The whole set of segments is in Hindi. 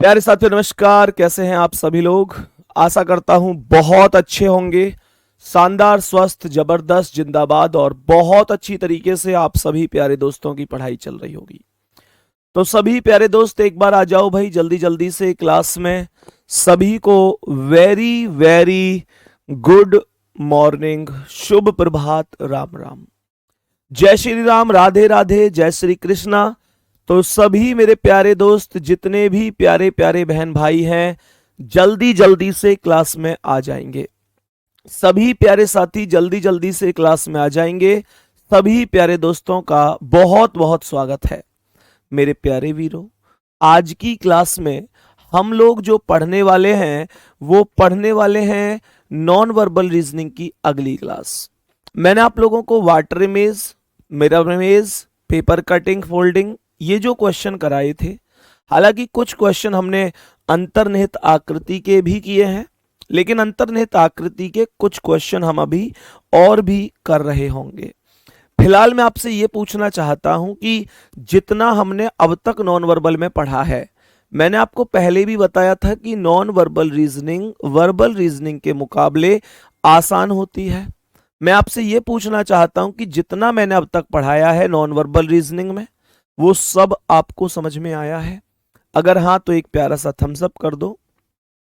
प्यारे साथियों नमस्कार। कैसे हैं आप सभी लोग? आशा करता हूं बहुत अच्छे होंगे। शानदार, स्वस्थ, जबरदस्त, जिंदाबाद और बहुत अच्छी तरीके से आप सभी प्यारे दोस्तों की पढ़ाई चल रही होगी। तो सभी प्यारे दोस्त एक बार आ जाओ भाई जल्दी जल्दी से क्लास में। सभी को वेरी वेरी गुड मॉर्निंग, शुभ प्रभात, राम राम, जय श्री राम, राधे राधे, जय श्री कृष्णा। तो सभी मेरे प्यारे दोस्त, जितने भी प्यारे प्यारे बहन भाई हैं, जल्दी जल्दी से क्लास में आ जाएंगे। सभी प्यारे साथी जल्दी जल्दी से क्लास में आ जाएंगे। सभी प्यारे दोस्तों का बहुत बहुत स्वागत है। मेरे प्यारे वीरों, आज की क्लास में हम लोग जो पढ़ने वाले हैं वो पढ़ने वाले हैं नॉन वर्बल रीजनिंग की अगली क्लास। मैंने आप लोगों को water image, mirror image, paper cutting, folding, ये जो क्वेश्चन कराए थे, हालांकि कुछ क्वेश्चन हमने अंतर्निहित आकृति के भी किए हैं, लेकिन अंतर्निहित आकृति के कुछ क्वेश्चन हम अभी और भी कर रहे होंगे। फिलहाल मैं आपसे ये पूछना चाहता हूं कि जितना हमने अब तक नॉन वर्बल में पढ़ा है, मैंने आपको पहले भी बताया था कि non verbal reasoning verbal reasoning के मुकाबले आसान होती है। मैं आपसे ये पूछना चाहता हूं कि जितना मैंने अब तक पढ़ाया है नॉन वर्बल रीजनिंग में, वो सब आपको समझ में आया है? अगर हाँ तो एक प्यारा सा थम्स अप कर दो।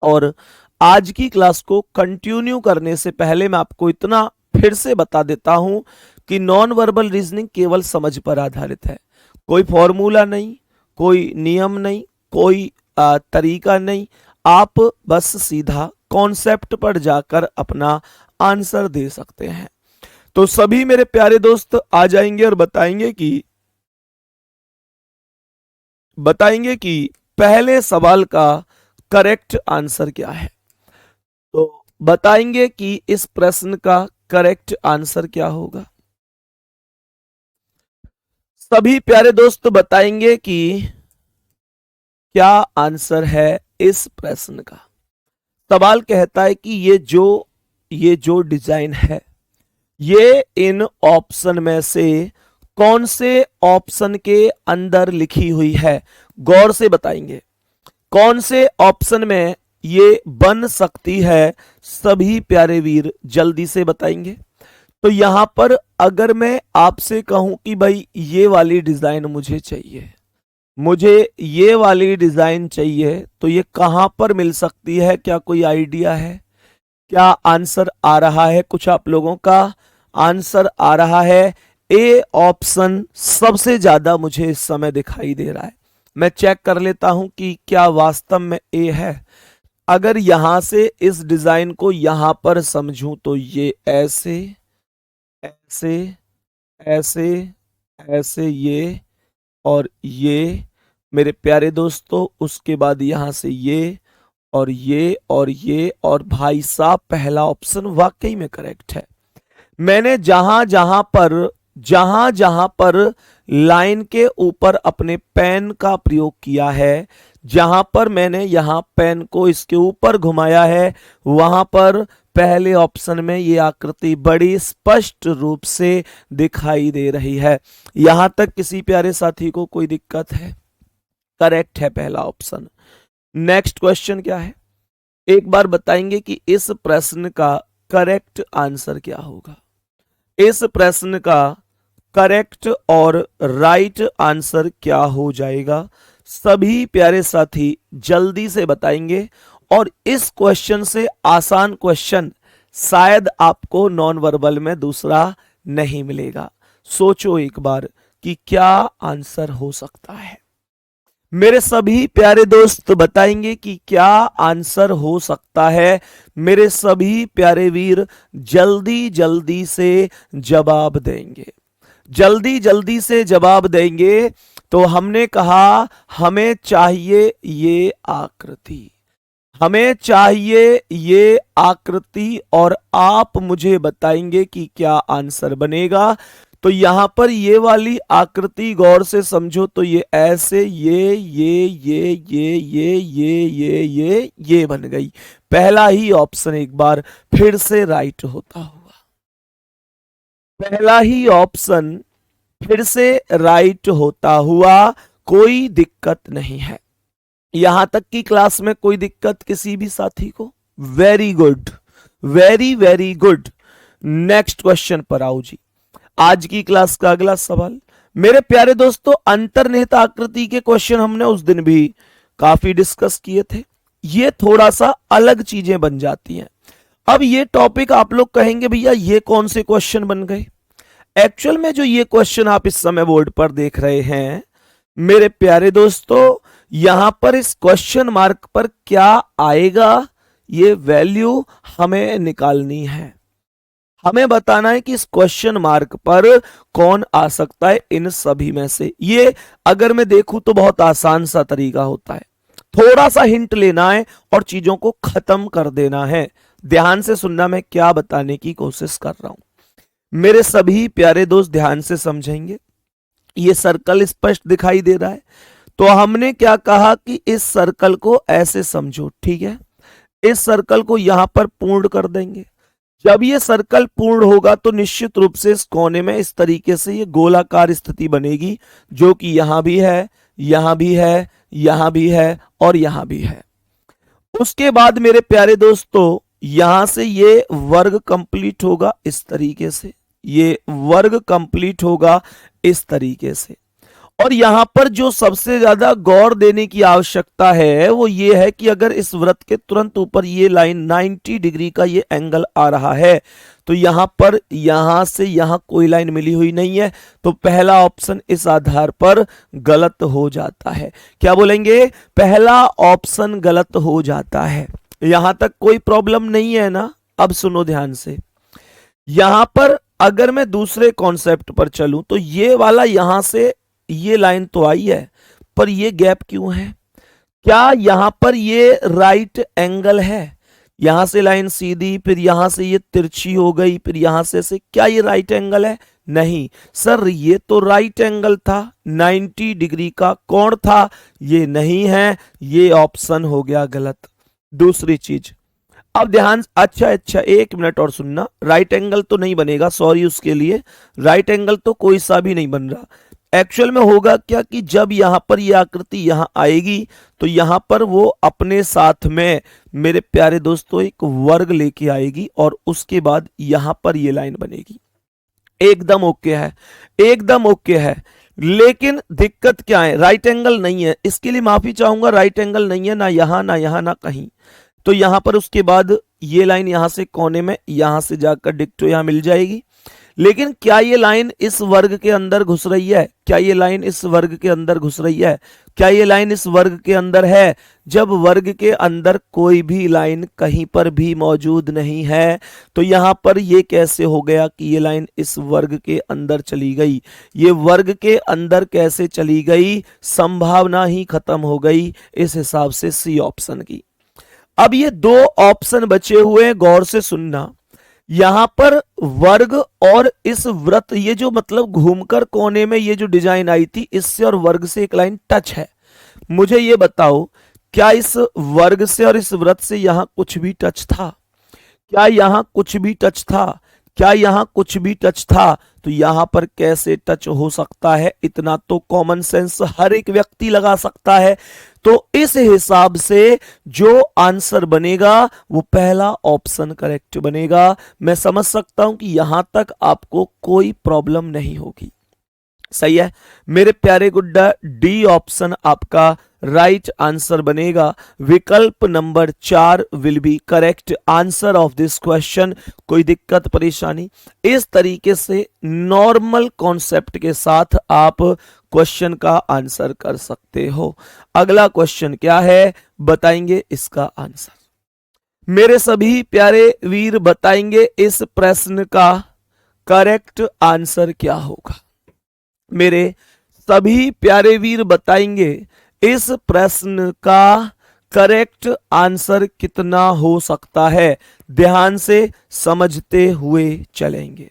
और आज की क्लास को कंटिन्यू करने से पहले मैं आपको इतना फिर से बता देता हूं कि नॉन वर्बल रीजनिंग केवल समझ पर आधारित है। कोई फॉर्मूला नहीं, कोई नियम नहीं, कोई तरीका नहीं। आप बस सीधा कॉन्सेप्ट पर जाकर अपना आंसर दे सकते हैं। तो सभी मेरे प्यारे दोस्त आ जाएंगे और बताएंगे कि पहले सवाल का करेक्ट आंसर क्या है। तो बताएंगे कि इस प्रश्न का करेक्ट आंसर क्या होगा। सभी प्यारे दोस्त बताएंगे कि क्या आंसर है इस प्रश्न का। सवाल कहता है कि ये जो डिजाइन है, ये इन ऑप्शन में से कौन से ऑप्शन के अंदर लिखी हुई है? गौर से बताएंगे कौन से ऑप्शन में ये बन सकती है। सभी प्यारे वीर जल्दी से बताएंगे। तो यहां पर अगर मैं आपसे कहूं कि भाई ये वाली डिजाइन मुझे चाहिए, मुझे ये वाली डिजाइन चाहिए, तो ये कहां पर मिल सकती है? क्या कोई आइडिया है? क्या आंसर आ रहा है? कुछ आप लोगों का आंसर आ रहा है। ए ऑप्शन सबसे ज्यादा मुझे इस समय दिखाई दे रहा है। मैं चेक कर लेता हूं कि क्या वास्तव में ए है। अगर यहां से इस डिजाइन को यहां पर समझूं तो ये ऐसे ऐसे ऐसे ऐसे, ये और ये मेरे प्यारे दोस्तों, उसके बाद यहां से ये और ये और ये, और भाई साहब पहला ऑप्शन वाकई में करेक्ट है। मैंने जहां जहां पर लाइन के ऊपर अपने पेन का प्रयोग किया है, जहां पर मैंने यहां पेन को इसके ऊपर घुमाया है, वहां पर पहले ऑप्शन में ये आकृति बड़ी स्पष्ट रूप से दिखाई दे रही है। यहां तक किसी प्यारे साथी को कोई दिक्कत है? करेक्ट है पहला ऑप्शन। नेक्स्ट क्वेश्चन क्या है? एक बार बताएंगे कि इस प्रश्न का करेक्ट आंसर क्या होगा। इस प्रश्न का करेक्ट और राइट आंसर क्या हो जाएगा? सभी प्यारे साथी जल्दी से बताएंगे। और इस क्वेश्चन से आसान क्वेश्चन शायद आपको नॉन वर्बल में दूसरा नहीं मिलेगा। सोचो एक बार कि क्या आंसर हो सकता है। मेरे सभी प्यारे दोस्त बताएंगे कि क्या आंसर हो सकता है। मेरे सभी प्यारे वीर जल्दी जल्दी से जवाब देंगे, जल्दी जल्दी से जवाब देंगे। तो हमने कहा हमें चाहिए ये आकृति, हमें चाहिए ये आकृति, और आप मुझे बताएंगे कि क्या आंसर बनेगा। तो यहां पर ये वाली आकृति गौर से समझो तो ये ऐसे ये बन गई। पहला ही ऑप्शन एक बार फिर से राइट होता हुआ, पहला ही ऑप्शन फिर से राइट होता हुआ, कोई दिक्कत नहीं है। यहां तक की क्लास में कोई दिक्कत किसी भी साथी को? Very good, very very good. Next question पर आओ जी। आज की क्लास का अगला सवाल, मेरे प्यारे दोस्तों, अंतर्निहित आकृति के क्वेश्चन हमने उस दिन भी काफी डिस्कस किए थे। ये थोड़ा सा अलग चीजें बन जाती हैं। अब ये टॉपिक आप लोग कहेंगे भैया ये कौन से क्वेश्चन बन गए? एक्चुअल में जो ये क्वेश्चन आप इस समय बोर्ड पर देख रहे हैं मेरे प्यारे दोस्तों, यहां पर इस क्वेश्चन मार्क पर क्या आएगा, ये वैल्यू हमें निकालनी है। हमें बताना है कि इस क्वेश्चन मार्क पर कौन आ सकता है इन सभी में से। ये अगर मैं देखूं तो बहुत आसान सा तरीका होता है, थोड़ा सा हिंट लेना है और चीजों को खत्म कर देना है। ध्यान से सुनना, मैं क्या बताने की कोशिश कर रहा हूं। मेरे सभी प्यारे दोस्त ध्यान से समझेंगे। ये सर्कल स्पष्ट दिखाई दे रहा है, तो हमने क्या कहा कि इस सर्कल को ऐसे समझो, ठीक है। इस सर्कल को यहां पर पूर्ण कर देंगे। जब ये सर्कल पूर्ण होगा तो निश्चित रूप से इस कोने में इस तरीके से ये गोलाकार स्थिति बनेगी, जो कि यहां भी है, यहां भी है, यहां भी है और यहां भी है। उसके बाद मेरे प्यारे दोस्तों, यहां से ये वर्ग कंप्लीट होगा इस तरीके से, ये वर्ग कंप्लीट होगा इस तरीके से। और यहां पर जो सबसे ज्यादा गौर देने की आवश्यकता है वो ये है कि अगर इस वृत्त के तुरंत ऊपर ये लाइन 90 डिग्री का ये एंगल आ रहा है, तो यहां पर यहां से यहां कोई लाइन मिली हुई नहीं है, तो पहला ऑप्शन इस आधार पर गलत हो जाता है। क्या बोलेंगे? पहला ऑप्शन गलत हो जाता है। यहां तक कोई प्रॉब्लम नहीं है ना? अब सुनो ध्यान से। यहां पर अगर मैं दूसरे कॉन्सेप्ट पर चलूं तो ये वाला यहां से ये लाइन तो आई है, पर ये गैप क्यों है? क्या यहां पर ये राइट एंगल है? यहां से लाइन सीधी, फिर यहां से ये तिरछी हो गई, फिर यहां से क्या ये राइट एंगल है? नहीं सर, ये तो राइट एंगल था, 90 डिग्री का कोण था, ये नहीं है, ये ऑप्शन हो गया गलत। दूसरी चीज, अब ध्यान, अच्छा एक मिनट और सुनना। राइट एंगल तो नहीं बनेगा, सॉरी उसके लिए, राइट एंगल तो कोई सा भी नहीं बन रहा। एक्चुअल में होगा क्या कि जब यहां पर ये आकृति यहां आएगी तो यहां पर वो अपने साथ में मेरे प्यारे दोस्तों एक वर्ग लेके आएगी और उसके बाद यहां पर ये लाइन बनेगी। एकदम ओके है, एकदम ओके है। लेकिन दिक्कत क्या है? राइट एंगल नहीं है, इसके लिए माफी चाहूंगा, राइट एंगल नहीं है, ना यहां ना यहां ना कहीं। तो यहां पर उसके बाद ये लाइन यहां से कोने में यहां से जाकर डिक्टो यहां मिल जाएगी। लेकिन क्या ये लाइन इस वर्ग के अंदर घुस रही है? क्या ये लाइन इस वर्ग के अंदर घुस रही है? क्या ये लाइन इस वर्ग के अंदर है? जब वर्ग के अंदर कोई भी लाइन कहीं पर भी मौजूद नहीं है, तो यहां पर ये कैसे हो गया कि ये लाइन इस वर्ग के अंदर चली गई? ये वर्ग के अंदर कैसे चली गई? संभावना ही खत्म हो गई इस हिसाब से सी ऑप्शन की। अब ये दो ऑप्शन बचे हुए हैं, गौर से सुनना। यहां पर वर्ग और इस वृत्त, ये जो मतलब घूमकर कोने में ये जो डिजाइन आई थी, इससे और वर्ग से एक लाइन टच है। मुझे ये बताओ, क्या इस वर्ग से और इस वृत्त से यहां कुछ भी टच था? क्या यहां कुछ भी टच था? क्या यहां कुछ भी टच था? तो यहां पर कैसे टच हो सकता है? इतना तो कॉमन सेंस हर एक व्यक्ति लगा सकता है। तो इस हिसाब से जो आंसर बनेगा वो पहला ऑप्शन करेक्ट बनेगा। मैं समझ सकता हूं कि यहां तक आपको कोई प्रॉब्लम नहीं होगी। सही है मेरे प्यारे गुड्डा, डी ऑप्शन आपका राइट आंसर बनेगा। विकल्प number 4 will be correct answer of this question. कोई दिक्कत परेशानी? इस तरीके से नॉर्मल कॉन्सेप्ट के साथ आप क्वेश्चन का आंसर कर सकते हो। अगला क्वेश्चन क्या है, बताएंगे इसका आंसर। मेरे सभी प्यारे वीर बताएंगे इस प्रश्न का करेक्ट आंसर क्या होगा। मेरे सभी प्यारे वीर बताएंगे इस प्रश्न का करेक्ट आंसर कितना हो सकता है। ध्यान से समझते हुए चलेंगे,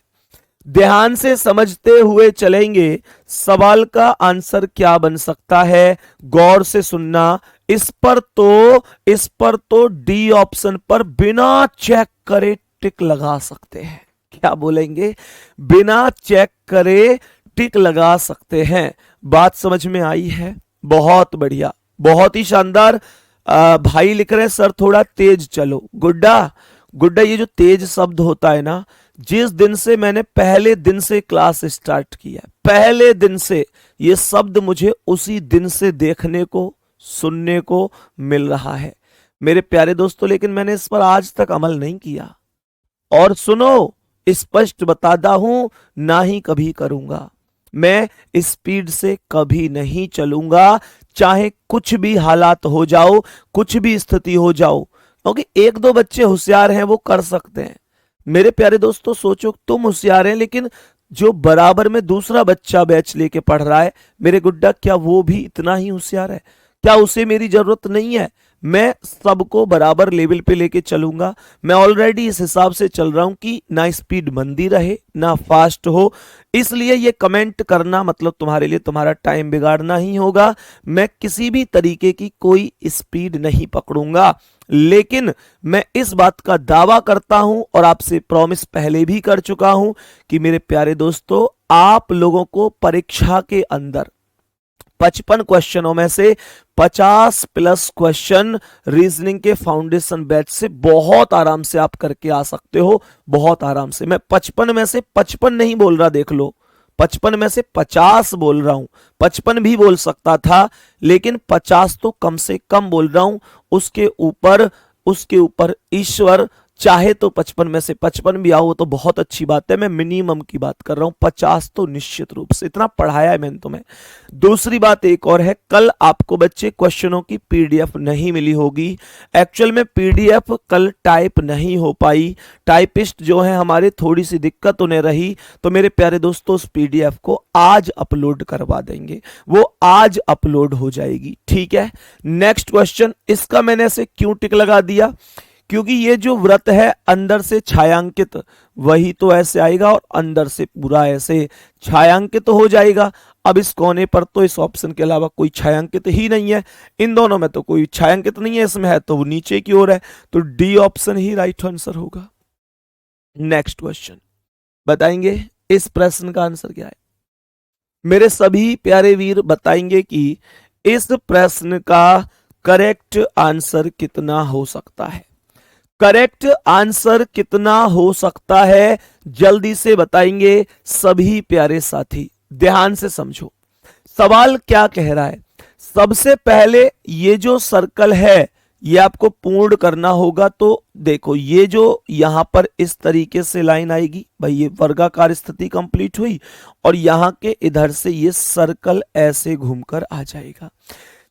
ध्यान से समझते हुए चलेंगे। सवाल का आंसर क्या बन सकता है, गौर से सुनना। इस पर तो डी ऑप्शन पर बिना चेक करे टिक लगा सकते हैं। क्या बोलेंगे? बिना चेक करे टिक लगा सकते हैं। बात समझ में आई है? बहुत बढ़िया, बहुत ही शानदार। भाई लिख रहे हैं सर थोड़ा तेज चलो। गुड्डा, गुड्डा ये जो तेज शब्द होता है ना, जिस दिन से मैंने पहले दिन से क्लास स्टार्ट किया, पहले दिन से ये शब्द मुझे उसी दिन से देखने को सुनने को मिल रहा है मेरे प्यारे दोस्तों, लेकिन मैंने इस पर आज तक अमल नहीं किया। और सुनो, स्पष्ट बताता हूं, ना ही कभी करूंगा। मैं स्पीड से कभी नहीं चलूंगा, चाहे कुछ भी हालात हो जाओ, कुछ भी स्थिति हो जाओ, क्योंकि एक दो बच्चे होशियार हैं वो कर सकते हैं। मेरे प्यारे दोस्तों सोचो, तुम होशियार हैं लेकिन जो बराबर में दूसरा बच्चा बैच लेके पढ़ रहा है, मेरे गुड्डा, क्या वो भी इतना ही होशियार है? क्या उसे मेरी जरूरत नहीं है? मैं सबको बराबर लेवल पे लेके चलूंगा। मैं ऑलरेडी इस हिसाब से चल रहा हूं कि ना स्पीड मंदी रहे ना फास्ट हो, इसलिए ये कमेंट करना मतलब तुम्हारे लिए तुम्हारा टाइम बिगाड़ना ही होगा। मैं किसी भी तरीके की कोई स्पीड नहीं पकड़ूंगा, लेकिन मैं इस बात का दावा करता हूं और आपसे प्रॉमिस पहले भी कर चुका हूं कि मेरे प्यारे दोस्तों, आप लोगों को परीक्षा के अंदर 55 क्वेश्चनों में से 50 प्लस क्वेश्चन रीजनिंग के फाउंडेशन बैच से बहुत आराम से आप करके आ सकते हो, बहुत आराम से। मैं 55 में से 55 नहीं बोल रहा, देख लो, 55 में से 50 बोल रहा हूं। 55 भी बोल सकता था, लेकिन 50 तो कम से कम बोल रहा हूं। उसके ऊपर ईश्वर चाहे तो 55 में से 55 भी आओ तो बहुत अच्छी बात है। मैं मिनिमम की बात कर रहा हूं, 50 तो निश्चित रूप से, इतना पढ़ाया है मैंने तुम्हें। दूसरी बात एक और है, कल आपको बच्चे क्वेश्चनों की पीडीएफ नहीं मिली होगी। एक्चुअल में पीडीएफ कल टाइप नहीं हो पाई, टाइपिस्ट जो है हमारे थोड़ी सी दिक्कत उन्हें रही, तो मेरे प्यारे दोस्तों उस पीडीएफ को आज अपलोड करवा देंगे, वो आज अपलोड हो जाएगी, ठीक है। नेक्स्ट क्वेश्चन, इसका मैंने ऐसे क्यों टिक लगा दिया, क्योंकि ये जो व्रत है अंदर से छायांकित, वही तो ऐसे आएगा और अंदर से पूरा ऐसे छायांकित हो जाएगा। अब इस कोने पर तो इस ऑप्शन के अलावा कोई छायांकित ही नहीं है, इन दोनों में तो कोई छायांकित नहीं है, इसमें है तो वो नीचे की ओर है, तो डी ऑप्शन ही राइट आंसर होगा। नेक्स्ट क्वेश्चन बताएंगे इस प्रश्न का आंसर क्या है। मेरे सभी प्यारे वीर बताएंगे कि इस प्रश्न का करेक्ट आंसर कितना हो सकता है। करेक्ट आंसर कितना हो सकता है जल्दी से बताएंगे सभी प्यारे साथी, ध्यान से समझो सवाल क्या कह रहा है। सबसे पहले ये जो सर्कल है ये आपको पूर्ण करना होगा, तो देखो ये जो यहां पर इस तरीके से लाइन आएगी, भाई ये वर्गाकार स्थिति कंप्लीट हुई और यहां के इधर से ये सर्कल ऐसे घूमकर आ जाएगा,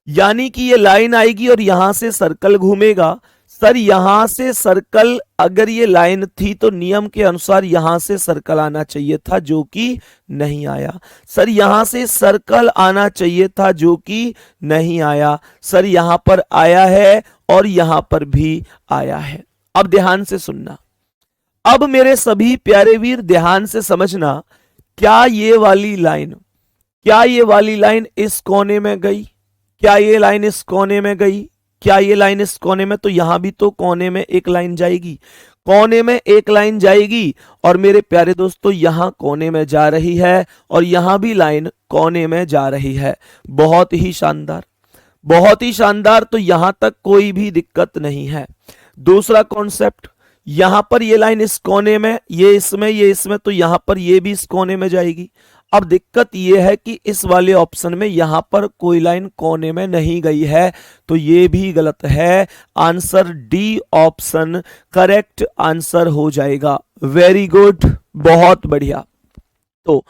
यानी कि ये लाइन आएगी और यहां से सर्कल घूमेगा। सर यहां से सर्कल, अगर ये लाइन थी तो नियम के अनुसार यहां से सर्कल आना चाहिए था, जो कि नहीं आया। सर यहां से सर्कल आना चाहिए था, जो कि नहीं आया। सर यहां पर आया है और यहां पर भी आया है। अब ध्यान से सुनना, अब मेरे सभी प्यारे वीर ध्यान से समझना, क्या ये वाली लाइन, क्या ये वाली लाइन इस कोने में गई, क्या ये लाइन इस कोने में गई, क्या ये लाइन इस कोने में, तो यहां भी तो कोने में एक लाइन जाएगी, कोने में एक लाइन जाएगी और मेरे प्यारे दोस्तों यहां कोने में जा रही है और यहां भी लाइन कोने में जा रही है। बहुत ही शानदार, बहुत ही शानदार, तो यहां तक कोई भी दिक्कत नहीं है। दूसरा कॉन्सेप्ट, यहां पर ये लाइन इस कोने में, ये इसमें, तो यहां पर ये भी इस कोने में जाएगी। अब दिक्कत ये है कि इस वाले ऑप्शन में यहां पर कोई लाइन कोने में नहीं गई है, तो ये भी गलत है। Answer D option correct answer हो जाएगा। वेरी गुड, बहुत बढ़िया। तो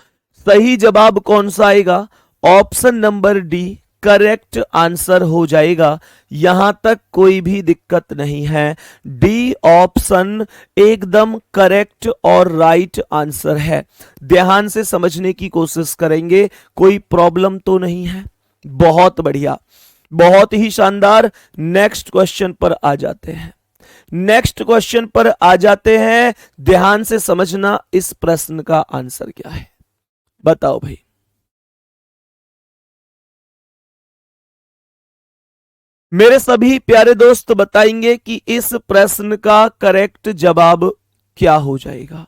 सही जवाब कौन सा आएगा, option number D correct answer हो जाएगा, यहां तक कोई भी दिक्कत नहीं है। डी ऑप्शन एकदम करेक्ट और राइट आंसर है। ध्यान से समझने की कोशिश करेंगे, कोई प्रॉब्लम तो नहीं है। बहुत बढ़िया, बहुत ही शानदार। नेक्स्ट क्वेश्चन पर आ जाते हैं, नेक्स्ट क्वेश्चन पर आ जाते हैं। ध्यान से समझना इस प्रश्न का आंसर क्या है, बताओ भाई। मेरे सभी प्यारे दोस्त बताएंगे कि इस प्रश्न का करेक्ट जवाब क्या हो जाएगा।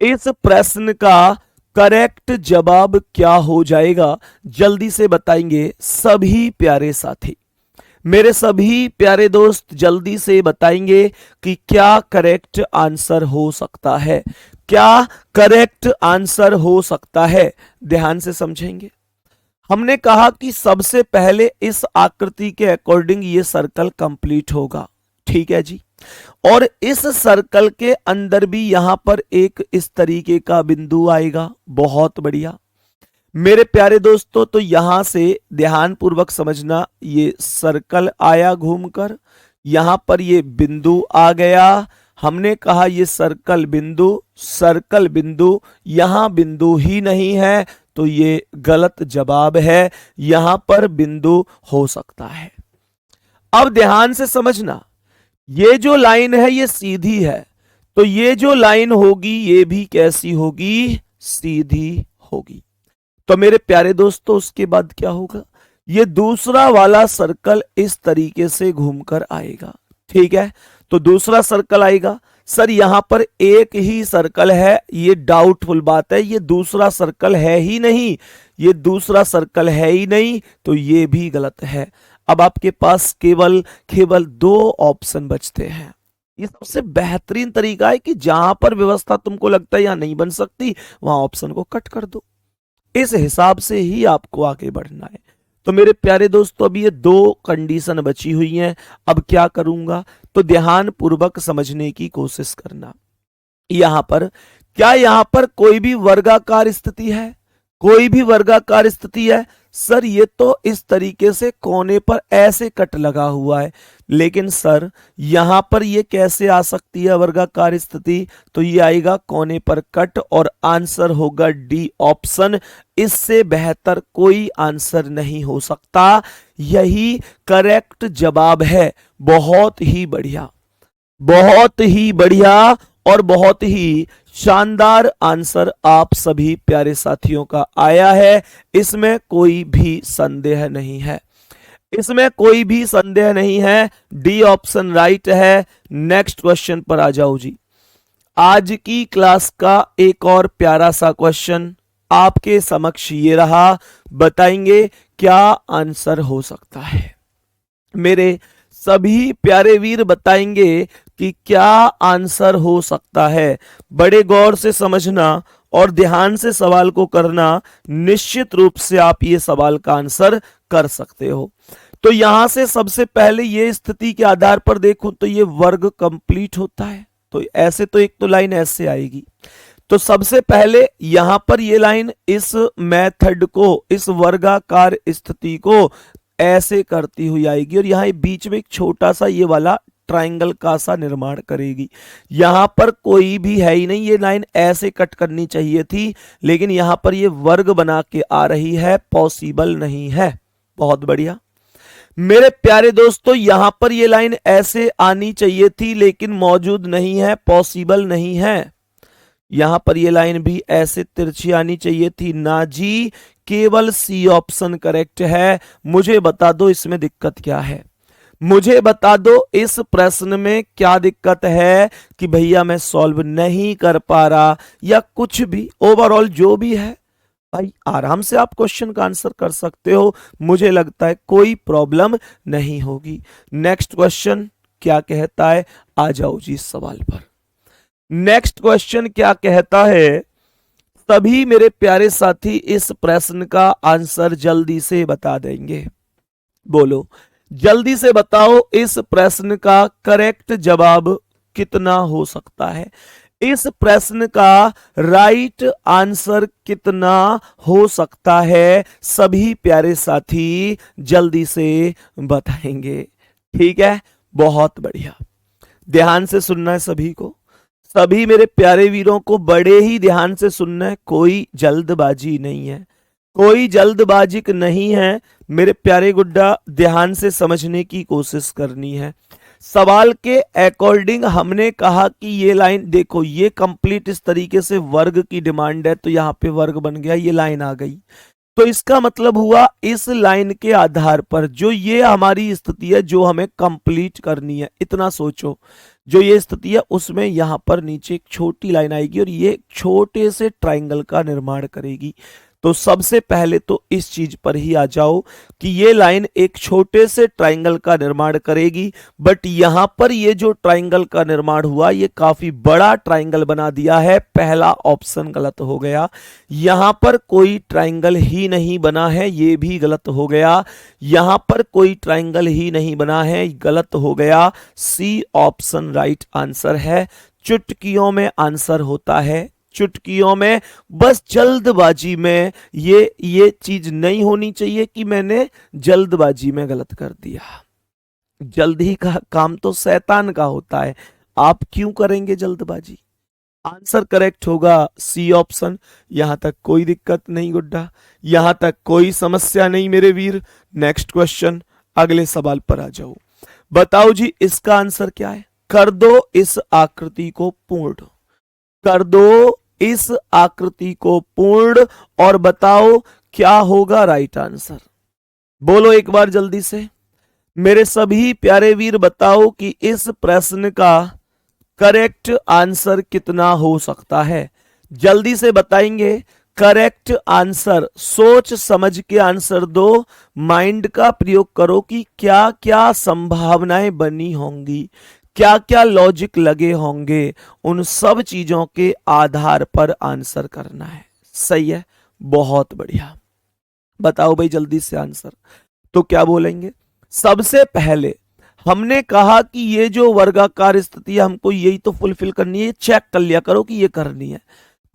इस प्रश्न का करेक्ट जवाब क्या हो जाएगा, जल्दी से बताएंगे सभी प्यारे साथी। मेरे सभी प्यारे दोस्त जल्दी से बताएंगे कि क्या करेक्ट आंसर हो सकता है, क्या करेक्ट आंसर हो सकता है। ध्यान से समझेंगे। हमने कहा कि सबसे पहले इस आकृति के अकॉर्डिंग ये सर्कल कंप्लीट होगा, ठीक है जी। और इस सर्कल के अंदर भी यहां पर एक इस तरीके का बिंदु आएगा। बहुत बढ़िया मेरे प्यारे दोस्तों, तो यहां से ध्यान पूर्वक समझना, ये सर्कल आया घूमकर, यहां पर ये बिंदु आ गया। हमने कहा ये सर्कल बिंदु यहां बिंदु ही नहीं है, तो ये गलत जवाब है। यहां पर बिंदु हो सकता है। अब ध्यान से समझना, ये जो लाइन है ये सीधी है, तो ये जो लाइन होगी ये भी कैसी होगी, सीधी होगी। तो मेरे प्यारे दोस्तों उसके बाद क्या होगा, ये दूसरा वाला सर्कल इस तरीके से घूमकर आएगा, ठीक है। तो दूसरा सर्कल आएगा। सर यहां पर एक ही सर्कल है, ये डाउटफुल बात है, ये दूसरा सर्कल है ही नहीं, ये दूसरा सर्कल है ही नहीं, तो ये भी गलत है। अब आपके पास केवल दो ऑप्शन बचते हैं। ये सबसे बेहतरीन तरीका है कि जहां पर व्यवस्था तुमको लगता है यहां नहीं बन सकती, वहां ऑप्शन को कट कर दो। इस हिसाब से ही आपको आगे बढ़ना है। तो मेरे प्यारे दोस्तों अभी ये दो कंडीशन बची हुई हैं। अब क्या करूंगा, तो ध्यान पूर्वक समझने की कोशिश करना। यहां पर क्या यहां पर कोई भी वर्गाकार स्थिति है, कोई भी वर्गाकार स्थिति है? सर ये तो इस तरीके से कोने पर ऐसे कट लगा हुआ है, लेकिन सर यहां पर ये कैसे आ सकती है वर्गाकार स्थिति? तो ये आएगा कोने पर कट और आंसर होगा डी ऑप्शन। इससे बेहतर कोई आंसर नहीं हो सकता, यही करेक्ट जवाब है। बहुत ही बढ़िया, बहुत ही बढ़िया और बहुत ही शानदार आंसर आप सभी प्यारे साथियों का आया है। इसमें कोई भी संदेह नहीं है, इसमें कोई भी संदेह नहीं है। डी ऑप्शन राइट है। नेक्स्ट क्वेश्चन पर आ जाओ जी। आज की क्लास का एक और प्यारा सा क्वेश्चन आपके समक्ष ये रहा, बताएंगे क्या आंसर हो सकता है। मेरे सभी प्यारे वीर बताएंगे कि क्या आंसर हो सकता है। बड़े गौर से समझना और ध्यान से सवाल को करना, निश्चित रूप से आप ये सवाल का आंसर कर सकते हो। तो यहां से सबसे पहले ये स्थिति के आधार पर देखूं तो ये वर्ग कंप्लीट होता है, तो ऐसे तो एक तो लाइन ऐसे आएगी। तो सबसे पहले यहां पर ये लाइन इस मेथड को, इस वर्गाकार स्थिति को ऐसे करती हुई आएगी और यहां बीच में एक छोटा सा ये वाला ट्रायंगल का सा निर्माण करेगी। यहां पर कोई भी है ही नहीं, ये लाइन ऐसे कट करनी चाहिए थी, लेकिन यहां पर ये वर्ग बना के आ रही है, पॉसिबल नहीं है। बहुत बढ़िया मेरे प्यारे दोस्तों, यहां पर ये लाइन ऐसे आनी चाहिए थी, लेकिन मौजूद नहीं है, पॉसिबल नहीं है। यहां पर ये लाइन भी ऐसे तिरछी आनी चाहिए थी ना जी, केवल सी ऑप्शन करेक्ट है। मुझे बता दो इसमें दिक्कत क्या है, मुझे बता दो इस प्रश्न में क्या दिक्कत है कि भैया मैं सॉल्व नहीं कर पा रहा, या कुछ भी ओवरऑल जो भी है भाई आराम से आप क्वेश्चन का आंसर कर सकते हो। मुझे लगता है कोई प्रॉब्लम नहीं होगी। नेक्स्ट क्वेश्चन क्या कहता है, आ जाओ जी इस सवाल पर। नेक्स्ट क्वेश्चन क्या कहता है, सभी मेरे प्यारे साथी इस प्रश्न का आंसर जल्दी से बता देंगे। बोलो जल्दी से बताओ, इस प्रश्न का करेक्ट जवाब कितना हो सकता है, इस प्रश्न का राइट आंसर कितना हो सकता है। सभी प्यारे साथी जल्दी से बताएंगे, ठीक है। बहुत बढ़िया, ध्यान से सुनना है सभी को, सभी मेरे प्यारे वीरों को बड़े ही ध्यान से सुनना है, कोई जल्दबाजी नहीं है, कोई जल्दबाजी नहीं है। मेरे प्यारे गुड्डा ध्यान से समझने की कोशिश करनी है। सवाल के अकॉर्डिंग हमने कहा कि ये लाइन देखो, ये कंप्लीट इस तरीके से वर्ग की डिमांड है, तो यहां पे वर्ग बन गया, ये लाइन आ गई। तो इसका मतलब हुआ इस लाइन के आधार पर जो ये हमारी स्थिति है जो हमें कंप्लीट करनी है, इतना सोचो, जो ये स्थिति है उसमें यहां पर नीचे एक छोटी लाइन आएगी और ये छोटे से ट्रायंगल का निर्माण करेगी। तो सबसे पहले तो इस चीज पर ही आ जाओ कि ये लाइन एक छोटे से ट्राइंगल का निर्माण करेगी, बट यहां पर ये जो ट्राइंगल का निर्माण हुआ ये काफी बड़ा ट्राइंगल बना दिया है। पहला ऑप्शन गलत हो गया। यहां पर कोई ट्राइंगल ही नहीं बना है, ये भी गलत हो गया। यहां पर कोई ट्राइंगल ही नहीं बना है, गलत हो गया। सी ऑप्शन राइट आंसर है। चुटकियों में आंसर होता है, चुटकियों में। बस जल्दबाजी में ये चीज नहीं होनी चाहिए कि मैंने जल्दबाजी में गलत कर दिया। जल्दी का काम तो शैतान का होता है, आप क्यों करेंगे जल्दबाजी। आंसर करेक्ट होगा सी ऑप्शन। यहां तक कोई दिक्कत नहीं गुड्डा, यहां तक कोई समस्या नहीं मेरे वीर। नेक्स्ट क्वेश्चन, अगले सवाल पर आ जाओ। बताओ जी इसका आंसर क्या है। कर दो इस आकृति को पूर्ण, कर दो इस आकृति को पूर्ण और बताओ क्या होगा राइट आंसर। बोलो एक बार जल्दी से मेरे सभी प्यारे वीर, बताओ कि इस प्रश्न का करेक्ट आंसर कितना हो सकता है। जल्दी से बताएंगे करेक्ट आंसर। सोच समझ के आंसर दो, माइंड का प्रयोग करो कि क्या क्या संभावनाएं बनी होंगी, क्या क्या लॉजिक लगे होंगे, उन सब चीजों के आधार पर आंसर करना है। सही है, बहुत बढ़िया। बताओ भाई जल्दी से आंसर। तो क्या बोलेंगे, सबसे पहले हमने कहा कि ये जो वर्गाकार स्थिति है हमको यही तो फुलफिल करनी है, चेक कर लिया करो कि ये करनी है।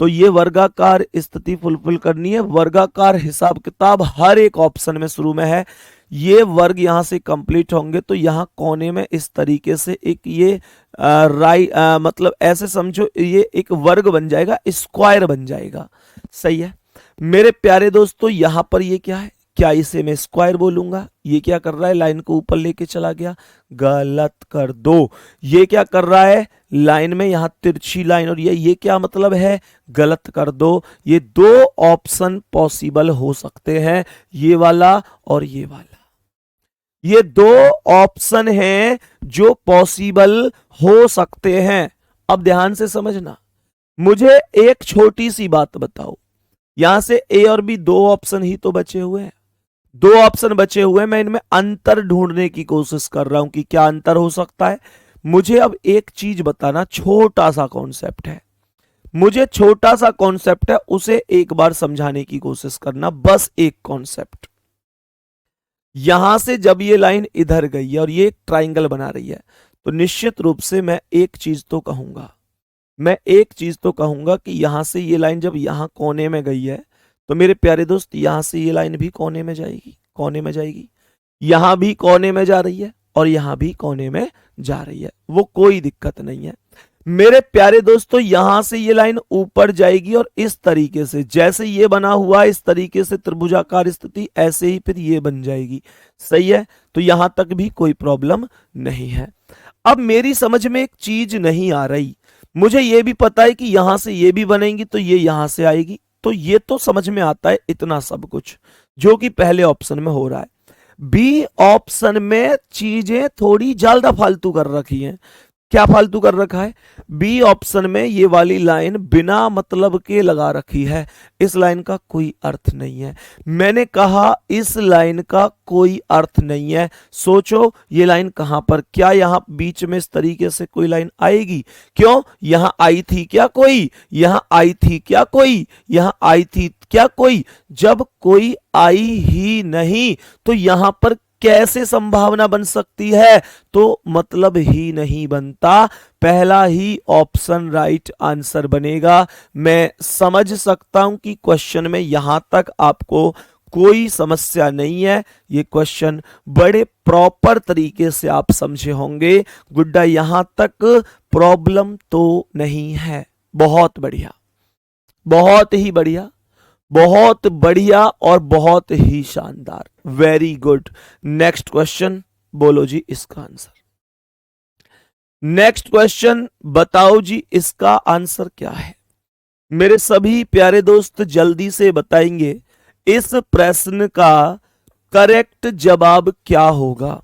तो ये वर्गाकार स्थिति फुलफिल करनी है। वर्गाकार हिसाब किताब हर एक ऑप्शन में शुरू में है। ये वर्ग यहां से कंप्लीट होंगे तो यहां कोने में इस तरीके से एक ये मतलब ऐसे समझो ये एक वर्ग बन जाएगा, स्क्वायर बन जाएगा। सही है मेरे प्यारे दोस्तों। यहां पर ये क्या है, क्या इसे मैं स्क्वायर बोलूंगा। ये क्या कर रहा है, लाइन को ऊपर लेके चला गया, गलत कर दो। ये क्या कर रहा है, लाइन में यहां तिरछी लाइन, और ये क्या मतलब है, गलत कर दो। ये दो ऑप्शन पॉसिबल हो सकते हैं, ये वाला और ये वाला। ये दो ऑप्शन हैं जो पॉसिबल हो सकते हैं। अब ध्यान से समझना, मुझे एक छोटी सी बात बताओ, यहां से ए और बी दो ऑप्शन ही तो बचे हुए हैं, दो ऑप्शन बचे हुए हैं। मैं इनमें अंतर ढूंढने की कोशिश कर रहा हूं कि क्या अंतर हो सकता है। मुझे अब एक चीज बताना, छोटा सा कॉन्सेप्ट है, मुझे छोटा सा कॉन्सेप्ट है, उसे एक बार समझाने की कोशिश करना, बस एक कॉन्सेप्ट। यहां से जब ये लाइन इधर गई है और ये एक ट्राइंगल बना रही है, तो निश्चित रूप से मैं एक चीज तो कहूंगा, मैं एक चीज तो कहूंगा कि यहां से ये लाइन जब यहां कोने में गई है तो मेरे प्यारे दोस्त यहां से ये लाइन भी कोने में जाएगी, कोने में जाएगी। यहां भी कोने में जा रही है और यहां भी कोने में जा रही है, वो कोई दिक्कत नहीं है मेरे प्यारे दोस्तों। यहां से ये लाइन ऊपर जाएगी और इस तरीके से, जैसे ये बना हुआ इस तरीके से त्रिभुजाकार स्थिति, ऐसे ही फिर ये बन जाएगी। सही है, तो यहां तक भी कोई प्रॉब्लम नहीं है। अब मेरी समझ में एक चीज नहीं आ रही, मुझे ये भी पता है कि यहां से ये भी बनेगी तो ये यहां से आएगी, तो ये तो समझ में आता है इतना सब कुछ जो कि पहले ऑप्शन में हो रहा है। बी ऑप्शन में चीजें थोड़ी ज्यादा फालतू कर रखी हैं। क्या फालतू कर रखा है, बी ऑप्शन में ये वाली लाइन बिना मतलब के लगा रखी है। इस लाइन का कोई अर्थ नहीं है। मैंने कहा इस लाइन का कोई अर्थ नहीं है। सोचो ये लाइन कहां पर, क्या यहां बीच में इस तरीके से कोई लाइन आएगी, क्यों, यहां आई थी क्या कोई, यहां आई थी क्या कोई, यहां आई थी क्या कोई। जब कोई आई ही नहीं तो यहां पर कैसे संभावना बन सकती है, तो मतलब ही नहीं बनता। पहला ही ऑप्शन राइट आंसर बनेगा। मैं समझ सकता हूं कि क्वेश्चन में यहां तक आपको कोई समस्या नहीं है, ये क्वेश्चन बड़े प्रॉपर तरीके से आप समझे होंगे। गुड्डा यहां तक प्रॉब्लम तो नहीं है। बहुत बढ़िया, बहुत ही बढ़िया, बहुत बढ़िया और बहुत ही शानदार, वेरी गुड। नेक्स्ट क्वेश्चन, बोलो जी इसका आंसर। नेक्स्ट क्वेश्चन, बताओ जी इसका आंसर क्या है। मेरे सभी प्यारे दोस्त जल्दी से बताएंगे इस प्रश्न का करेक्ट जवाब क्या होगा।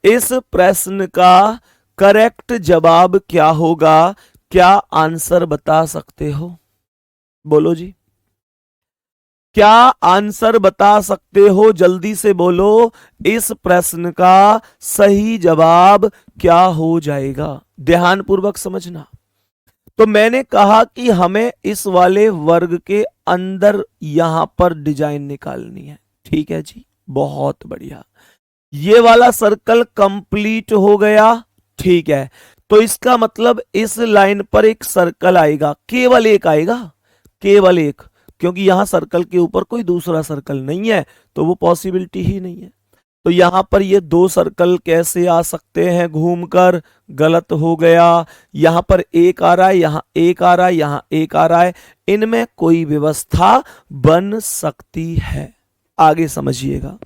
इस प्रश्न का करेक्ट जवाब क्या होगा, क्या आंसर बता सकते हो, बोलो जी। क्या आंसर बता सकते हो? जल्दी से बोलो, इस प्रश्न का सही जवाब क्या हो जाएगा? ध्यान पूर्वक समझना। तो मैंने कहा कि हमें इस वाले वर्ग के अंदर यहां पर डिजाइन निकालनी है। ठीक है जी, बहुत बढ़िया। ये वाला सर्कल कंप्लीट हो गया। ठीक है, तो इसका मतलब इस लाइन पर एक सर्कल आएगा, केवल एक आएगा, केवल एक, क्योंकि यहां सर्कल के ऊपर कोई दूसरा सर्कल नहीं है, तो वो पॉसिबिलिटी ही नहीं है। तो यहां पर ये दो सर्कल कैसे आ सकते हैं घूमकर? गलत हो गया। यहां पर एक आ रहा है, यहां एक आ रहा है, यहां एक आ रहा है, इनमें कोई व्यवस्था बन सकती है। आगे समझिएगा।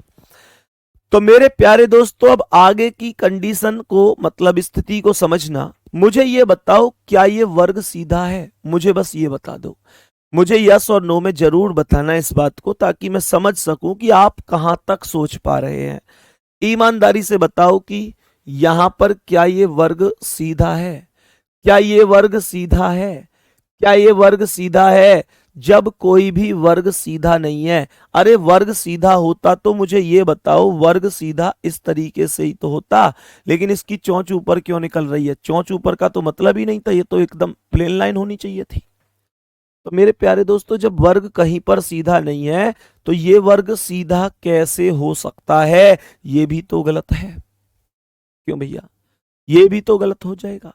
तो मेरे प्यारे दोस्तों, अब आगे की कंडीशन को, मतलब स्थिति को समझना। मुझे ये बताओ, क्या ये वर्ग सीधा है? मुझे बस ये बता दो। मुझे यस और नो में जरूर बताना इस बात को, ताकि मैं समझ सकूं कि आप कहां तक सोच पा रहे हैं। ईमानदारी से बताओ कि यहां पर क्या ये वर्ग सीधा है? क्या ये वर्ग सीधा है? क्या ये वर्ग सीधा है? जब कोई भी वर्ग सीधा नहीं है। अरे वर्ग सीधा होता तो मुझे ये बताओ, वर्ग सीधा इस तरीके से ही तो होता, लेकिन इसकी चोंच ऊपर क्यों निकल रही है? चोंच ऊपर का तो मतलब ही नहीं था, ये तो एकदम प्लेन लाइन होनी चाहिए थी। तो मेरे प्यारे दोस्तों, जब वर्ग कहीं पर सीधा नहीं है, तो ये वर्ग सीधा कैसे हो सकता है? ये भी तो गलत है। क्यों भैया? ये भी तो गलत हो जाएगा।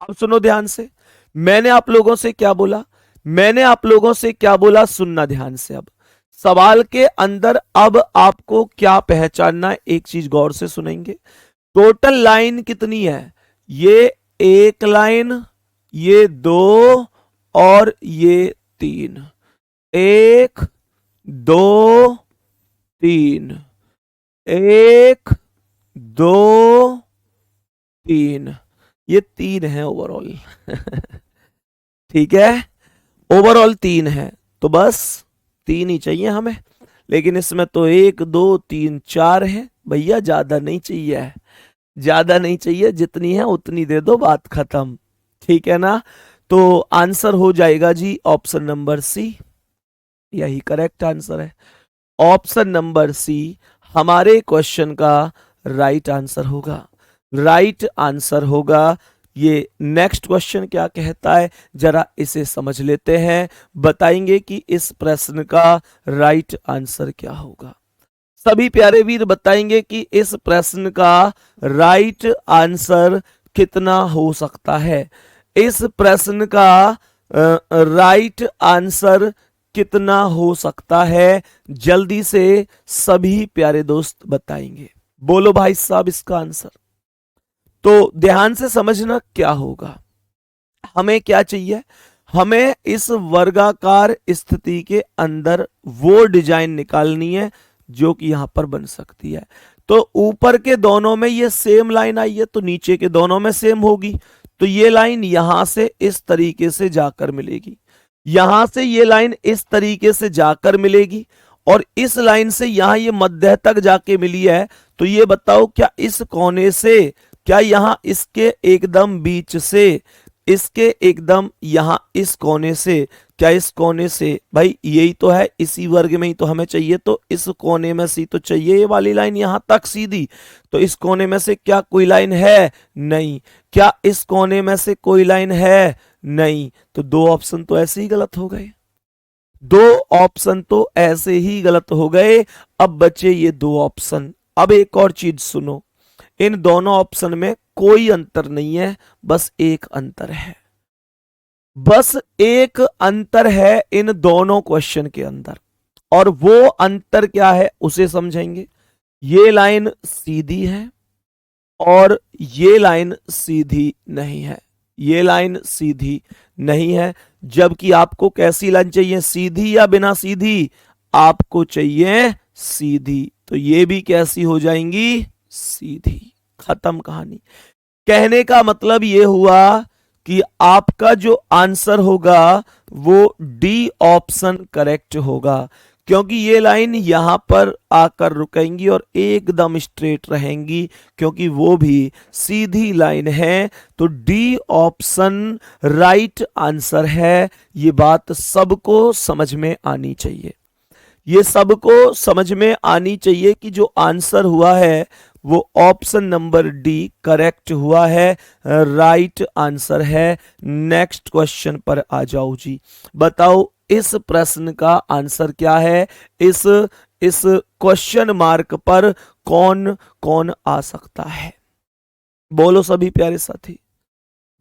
अब सुनो ध्यान से, मैंने आप लोगों से क्या बोला? मैंने आप लोगों से क्या बोला? सुनना ध्यान से। अब सवाल के अंदर अब आपको क्या पहचानना है, एक चीज गौर से सुनेंगे। टोटल लाइन कितनी है? ये एक लाइन, ये दो, और ये तीन। एक, दो, तीन, एक, दो, तीन, ये तीन है ओवरऑल। ठीक है, ओवरऑल तीन है, तो बस तीन ही चाहिए हमें। लेकिन इसमें तो एक, दो, तीन, चार है भैया, ज्यादा नहीं चाहिए, ज्यादा नहीं चाहिए, जितनी है उतनी दे दो, बात खत्म। ठीक है ना? तो आंसर हो जाएगा जी ऑप्शन नंबर सी, यही करेक्ट आंसर है। ऑप्शन नंबर सी हमारे क्वेश्चन का राइट आंसर होगा, राइट आंसर होगा। ये नेक्स्ट क्वेश्चन क्या कहता है, जरा इसे समझ लेते हैं, बताएंगे कि इस प्रश्न का राइट आंसर क्या होगा। सभी प्यारे वीर बताएंगे कि इस प्रश्न का राइट आंसर कितना हो सकता है। इस प्रश्न का राइट आंसर कितना हो सकता है? जल्दी से सभी प्यारे दोस्त बताएंगे। बोलो भाई साहब इसका आंसर। तो ध्यान से समझना क्या होगा। हमें क्या चाहिए? हमें इस वर्गाकार स्थिति के अंदर वो डिजाइन निकालनी है जो कि यहां पर बन सकती है। तो ऊपर के दोनों में ये सेम लाइन आई है, तो नीचे के दोनों में सेम होगी। तो ये लाइन यहां से इस तरीके से जाकर मिलेगी, यहां से ये लाइन इस तरीके से जाकर मिलेगी, और इस लाइन से यहां ये मध्य तक जाके मिली है। तो ये बताओ, क्या इस कोने से, क्या यहां इसके एकदम बीच से, इसके एकदम यहां इस कोने से, क्या इस कोने से, भाई यही तो है, इसी वर्ग में ही तो हमें चाहिए, तो इस कोने में से तो चाहिए ये वाली लाइन यहां तक सीधी। तो इस कोने में से क्या कोई लाइन है? नहीं। क्या इस कोने में से कोई लाइन है? नहीं। तो दो ऑप्शन तो ऐसे ही गलत हो गए, दो ऑप्शन तो ऐसे ही गलत हो गए। अब बचे ये दो ऑप्शन। अब एक और चीज सुनो, इन दोनों ऑप्शन में कोई अंतर नहीं है, बस एक अंतर है, बस एक अंतर है इन दोनों क्वेश्चन के अंदर। और वो अंतर क्या है उसे समझेंगे। ये लाइन सीधी है और ये लाइन सीधी नहीं है, ये लाइन सीधी नहीं है। जबकि आपको कैसी लाइन चाहिए? सीधी या बिना सीधी? आपको चाहिए सीधी, तो ये भी कैसी हो जाएंगी? सीधी। खत्म कहानी। कहने का मतलब ये हुआ कि आपका जो आंसर होगा वो डी ऑप्शन करेक्ट होगा, क्योंकि ये लाइन यहां पर आकर रुकेंगी और एकदम स्ट्रेट रहेंगी, क्योंकि वो भी सीधी लाइन है। तो डी ऑप्शन राइट आंसर है। ये बात सबको समझ में आनी चाहिए। ये सबको समझ में आनी चाहिए कि जो आंसर हुआ है वो ऑप्शन नंबर डी करेक्ट हुआ है, राइट आंसर है। नेक्स्ट क्वेश्चन पर आ जाओ जी। बताओ इस प्रश्न का आंसर क्या है? इस क्वेश्चन मार्क पर कौन कौन आ सकता है? बोलो सभी प्यारे साथी,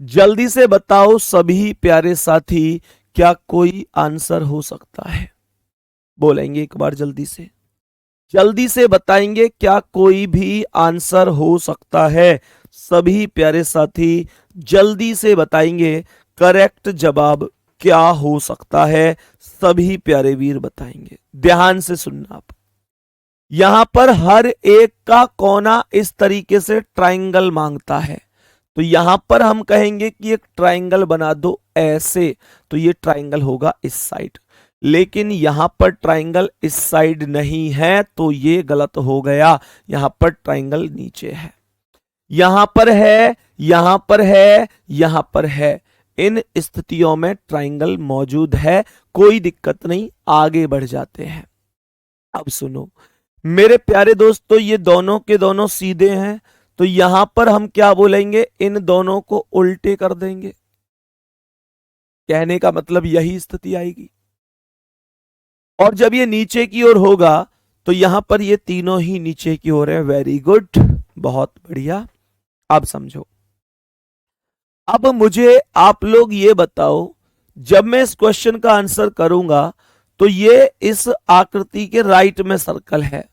जल्दी से बताओ सभी प्यारे साथी, क्या कोई आंसर हो सकता है? बोलेंगे एक बार जल्दी से बताएंगे, क्या कोई भी आंसर हो सकता है? सभी प्यारे साथी जल्दी से बताएंगे करेक्ट जवाब क्या हो सकता है। सभी प्यारे वीर बताएंगे, ध्यान से सुनना आप। यहां पर हर एक का कोना इस तरीके से ट्रायंगल मांगता है, तो यहां पर हम कहेंगे कि एक ट्रायंगल बना दो ऐसे, तो ये ट्रायंगल होगा इस साइड। लेकिन यहां पर ट्रायंगल इस साइड नहीं है, तो ये गलत हो गया। यहां पर ट्रायंगल नीचे है, यहां पर है, यहां पर है, यहां पर है। इन स्थितियों में ट्रायंगल मौजूद है, कोई दिक्कत नहीं, आगे बढ़ जाते हैं। अब सुनो मेरे प्यारे दोस्तों, ये दोनों के दोनों सीधे हैं, तो यहां पर हम क्या बोलेंगे? इन दोनों को उल्टे कर देंगे। कहने का मतलब यही स्थिति आएगी। और जब ये नीचे की ओर होगा तो यहां पर ये तीनों ही नीचे की ओर है। वेरी गुड, बहुत बढ़िया। अब समझो, अब मुझे आप लोग ये बताओ, जब मैं इस क्वेश्चन का आंसर करूंगा तो ये इस आकृति के राइट में सर्कल है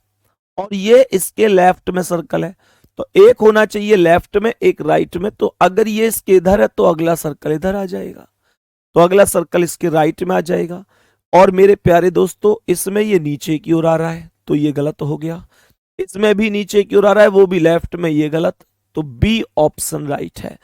और ये इसके लेफ्ट में सर्कल है, तो एक होना चाहिए लेफ्ट में, एक राइट में। तो अगर ये इसके इधर है तो अगला सर्कल इधर आ जाएगा, तो अगला सर्कल इसके राइट में आ जाएगा। और मेरे प्यारे दोस्तों, इसमें ये नीचे की ओर आ रहा है, तो ये गलत हो गया। इसमें भी नीचे की ओर आ रहा है, वो भी लेफ्ट में, ये गलत। तो बी ऑप्शन राइट है।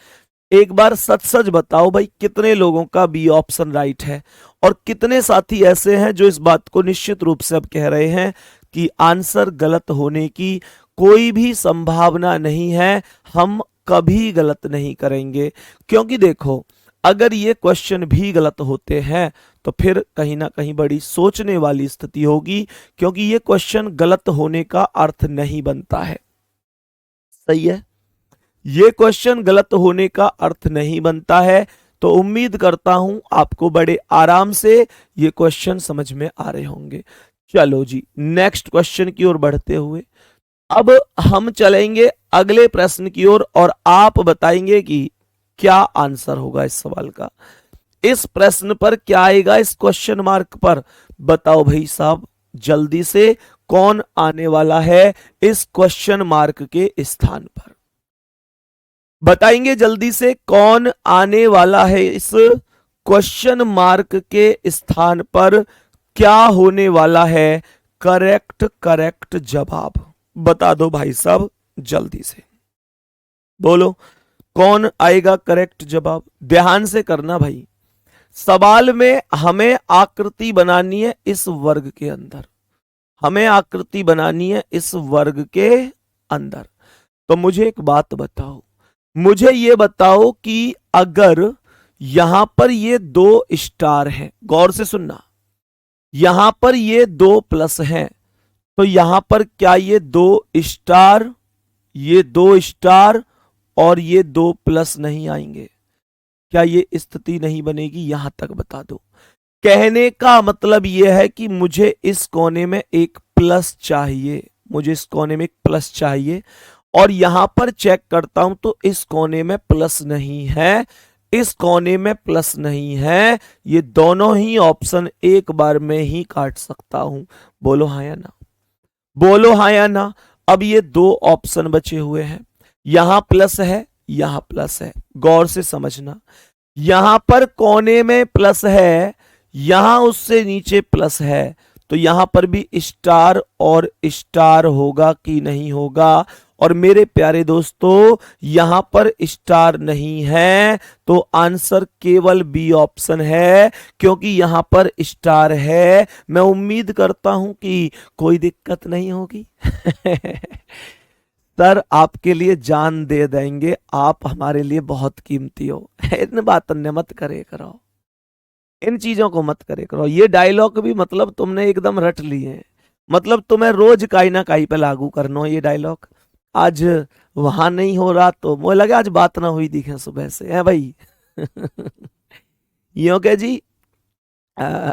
एक बार सच सच बताओ भाई, कितने लोगों का बी ऑप्शन राइट है? और कितने साथी ऐसे हैं जो इस बात को निश्चित रूप से अब कह रहे हैं कि आंसर गलत होने की कोई भी संभावना नहीं है, हम कभी गलत नहीं करेंगे? क्योंकि देखो, अगर ये क्वेश्चन भी गलत होते हैं तो फिर कहीं ना कहीं बड़ी सोचने वाली स्थिति होगी, क्योंकि ये क्वेश्चन गलत होने का अर्थ नहीं बनता है। सही है, ये क्वेश्चन गलत होने का अर्थ नहीं बनता है। तो उम्मीद करता हूं आपको बड़े आराम से ये क्वेश्चन समझ में आ रहे होंगे। चलो जी, नेक्स्ट क्वेश्चन की ओर बढ़ते हुए अब हम चलेंगे अगले प्रश्न की ओर और आप बताएंगे कि क्या आंसर होगा इस सवाल का। इस प्रश्न पर क्या आएगा? इस क्वेश्चन मार्क पर बताओ भाई साहब जल्दी से, कौन आने वाला है इस क्वेश्चन मार्क के स्थान पर? बताएंगे जल्दी से, कौन आने वाला है इस क्वेश्चन मार्क के स्थान पर? क्या होने वाला है करेक्ट जवाब? बता दो भाई साहब जल्दी से, बोलो कौन आएगा करेक्ट जवाब? ध्यान से करना भाई, सवाल में हमें आकृति बनानी है इस वर्ग के अंदर, हमें आकृति बनानी है इस वर्ग के अंदर। तो मुझे एक बात बताओ, मुझे ये बताओ कि अगर यहां पर ये दो स्टार हैं, गौर से सुनना, यहां पर ये दो प्लस हैं, तो यहां पर क्या ये दो स्टार, ये दो स्टार और ये दो प्लस नहीं आएंगे? क्या ये स्थिति नहीं बनेगी? यहां तक बता दो। कहने का मतलब यह है कि मुझे इस कोने में एक प्लस चाहिए, मुझे इस कोने में एक प्लस चाहिए, और यहां पर चेक करता हूं तो इस कोने में प्लस नहीं है, इस कोने में प्लस नहीं है। ये दोनों ही ऑप्शन एक बार में ही काट सकता हूं। बोलो हाँ या ना, बोलो हाँ या ना। अब ये दो ऑप्शन बचे हुए हैं, यहां प्लस है, यहां प्लस है। गौर से समझना, यहां पर कोने में प्लस है, यहां उससे नीचे प्लस है, तो यहां पर भी स्टार और स्टार होगा कि नहीं होगा? और मेरे प्यारे दोस्तों, यहां पर स्टार नहीं है, तो आंसर केवल बी ऑप्शन है, क्योंकि यहां पर स्टार है। मैं उम्मीद करता हूं कि कोई दिक्कत नहीं होगी। सर आपके लिए जान दे देंगे, आप हमारे लिए बहुत कीमती हो। इन बातों ने मत करे करो। इन चीजों को मत करे करो। ये डायलॉग भी मतलब तुमने एकदम रट लिए हैं, मतलब तुम्हें रोज काई ना काई पे लागू करना हो ये डायलॉग। आज वहां नहीं हो रहा तो मुझे लगे आज बात ना हुई दिखे सुबह से है भाई। यो क्या जी, आ,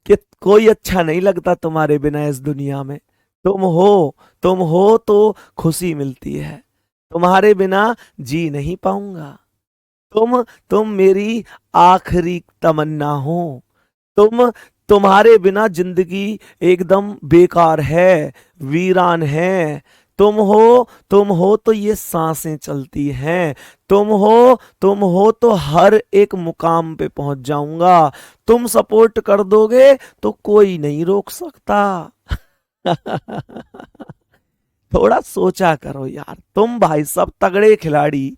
कि कोई अच्छा नहीं लगता तुम्हारे बिना इस दुनिया में। तुम हो तो खुशी मिलती है, तुम्हारे बिना जी नहीं पाऊंगा। तुम मेरी आखिरी तमन्ना हो। तुम्हारे बिना जिंदगी एकदम बेकार है, वीरान है। तुम हो तो ये सांसें चलती हैं। तुम हो तो हर एक मुकाम पे पहुंच जाऊंगा। तुम सपोर्ट कर दोगे तो कोई नहीं रोक सकता। थोड़ा सोचा करो यार, तुम भाई सब तगड़े खिलाड़ी,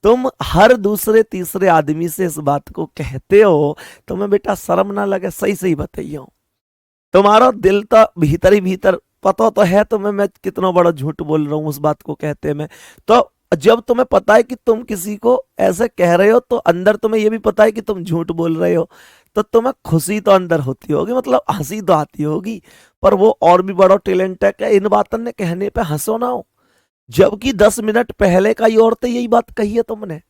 तुम हर दूसरे तीसरे आदमी से इस बात को कहते हो, तुम्हें बेटा शर्म ना लगे? सही सही बताइयो, तुम्हारा दिल तो भीतर ही भीतर पता तो है तुम्हें मैं कितना बड़ा झूठ बोल रहा हूं उस बात को कहते में। तो जब तुम्हें पता है कि तुम किसी को ऐसे कह रहे हो तो अंदर तुम्हें यह भी पता है कि तुम झूठ बोल रहे हो, तो तुम्हें खुशी तो अंदर होती होगी, मतलब हंसी तो आती होगी। पर वो और भी बड़ा टैलेंट है क्या इन बातों ने कहने पे हंसो ना हो, जबकि 10 मिनट पहले का ही औरतें यही बात कही है तुमने।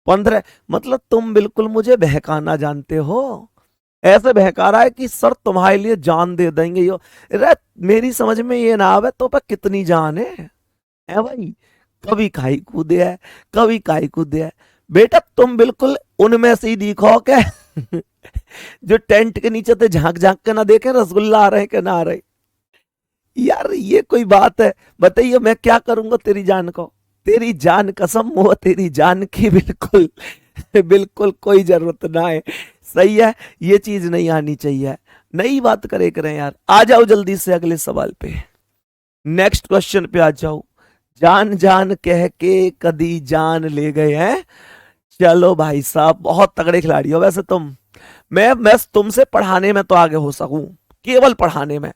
15, मतलब तुम बिल्कुल मुझे बहकाना जानते हो। ऐसे बहका रहा है कि सर तुम्हारे लिए जान दे देंगे यो। अरे मेरी समझ में ये ना आवे तो पर कितनी जान है भाई। कभी काई कूदे है, कभी काई कूदे है। बेटा तुम बिल्कुल उनमें से ही दिखो क्या जो टेंट के नीचे से झांक झांक के ना देखे रसगुल्ला आ रहे कि ना आ रहे। यार ये कोई बात है? बताइए मैं क्या करूंगा तेरी जान को? तेरी जान कसम वो तेरी जान की बिल्कुल बिल्कुल कोई जरूरत ना है। सही है, ये चीज नहीं आनी चाहिए। नई बात करें यार। आ जाओ जल्दी से अगले सवाल पे, नेक्स्ट क्वेश्चन पे आ जाओ। जान जान कह के कदी जान ले गए हैं। चलो भाई साहब बहुत तगड़े खिलाड़ी हो वैसे तुम। मैं तुमसे पढ़ाने में तो आगे हो सकूं, केवल पढ़ाने में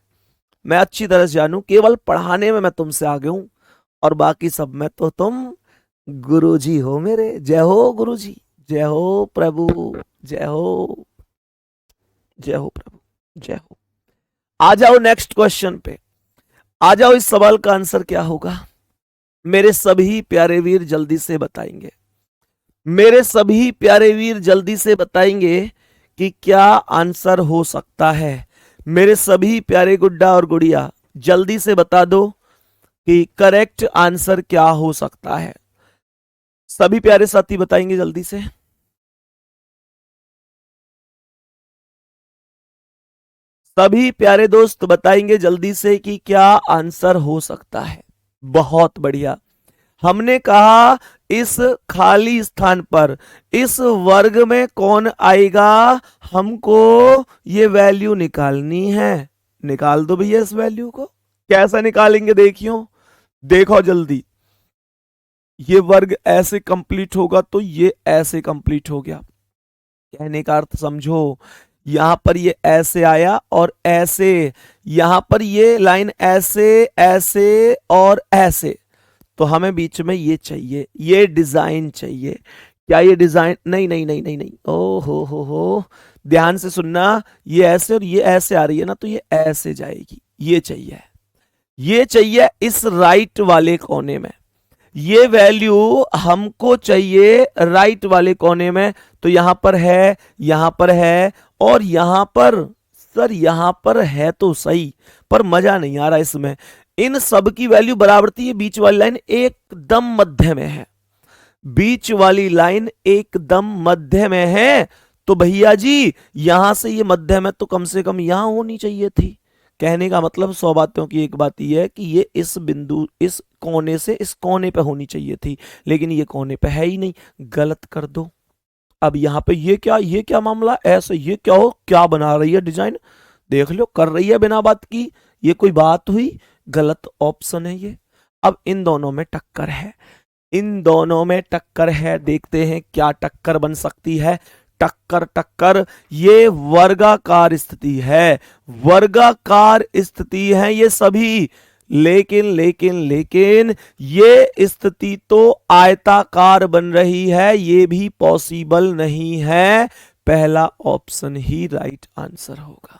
मैं अच्छी तरह से जानू, केवल पढ़ाने में मैं तुमसे आगे हूं, और बाकी सब में तो तुम गुरुजी हो मेरे। जय हो गुरुजी, जय हो प्रभु, जय हो, जय हो प्रभु, जय हो। आ जाओ नेक्स्ट क्वेश्चन पे, आ जाओ। इस सवाल का आंसर क्या होगा मेरे सभी प्यारे वीर जल्दी से बताएंगे। मेरे सभी प्यारे वीर जल्दी से बताएंगे कि क्या आंसर हो सकता है। मेरे सभी प्यारे गुड्डा और गुड़िया जल्दी से बता दो कि करेक्ट आंसर क्या हो सकता है। सभी प्यारे साथी बताएंगे जल्दी से। सभी प्यारे दोस्त बताएंगे जल्दी से कि क्या आंसर हो सकता है। बहुत बढ़िया। हमने कहा इस खाली स्थान पर इस वर्ग में कौन आएगा, हमको ये वैल्यू निकालनी है। निकाल दो भैया इस वैल्यू को। कैसे निकालेंगे देखियो, देखो जल्दी। ये वर्ग ऐसे कंप्लीट होगा तो ये ऐसे कंप्लीट हो गया। कहने का अर्थ समझो, यहां पर ये ऐसे आया और ऐसे, यहां पर ये लाइन ऐसे ऐसे और ऐसे, तो हमें बीच में ये चाहिए, ये डिजाइन चाहिए। क्या ये डिजाइन? नहीं नहीं नहीं नहीं नहीं, ओ हो, ध्यान से सुनना। ये ऐसे और ये ऐसे आ रही है ना, तो ये ऐसे जाएगी। ये चाहिए, ये चाहिए इस राइट वाले कोने में। ये वैल्यू हमको चाहिए राइट वाले कोने में। तो यहां पर है, यहां पर है और यहां पर। सर यहां पर है तो सही, पर मजा नहीं आ रहा इसमें। इन सब की वैल्यू बराबर थी। ये बीच वाली लाइन एकदम मध्य में है, बीच वाली लाइन एकदम मध्य में है। तो भैया जी यहां से ये मध्य में तो कम से कम यहां होनी चाहिए थी। कहने का मतलब 100 बातों की एक बात यह है कि ये इस बिंदु, इस कोने से इस कोने पे होनी चाहिए थी, लेकिन ये कोने पे है ही नहीं। गलत कर दो। अब यहां पे ये क्या मामला ऐसे, ये क्या हो, क्या बना रही है डिजाइन? देख लो, कर रही है बिना बात की। ये कोई बात हुई? गलत ऑप्शन है ये। अब इन दोनों में टक्कर है, इन दोनों में टक्कर है। देखते हैं क्या टक्कर बन सकती है। टक्कर टक्कर, ये वर्गाकार स्थिति है, वर्गाकार स्थिति है ये सभी। लेकिन लेकिन लेकिन ये स्थिति तो आयताकार बन रही है, ये भी पॉसिबल नहीं है। पहला ऑप्शन ही राइट आंसर होगा।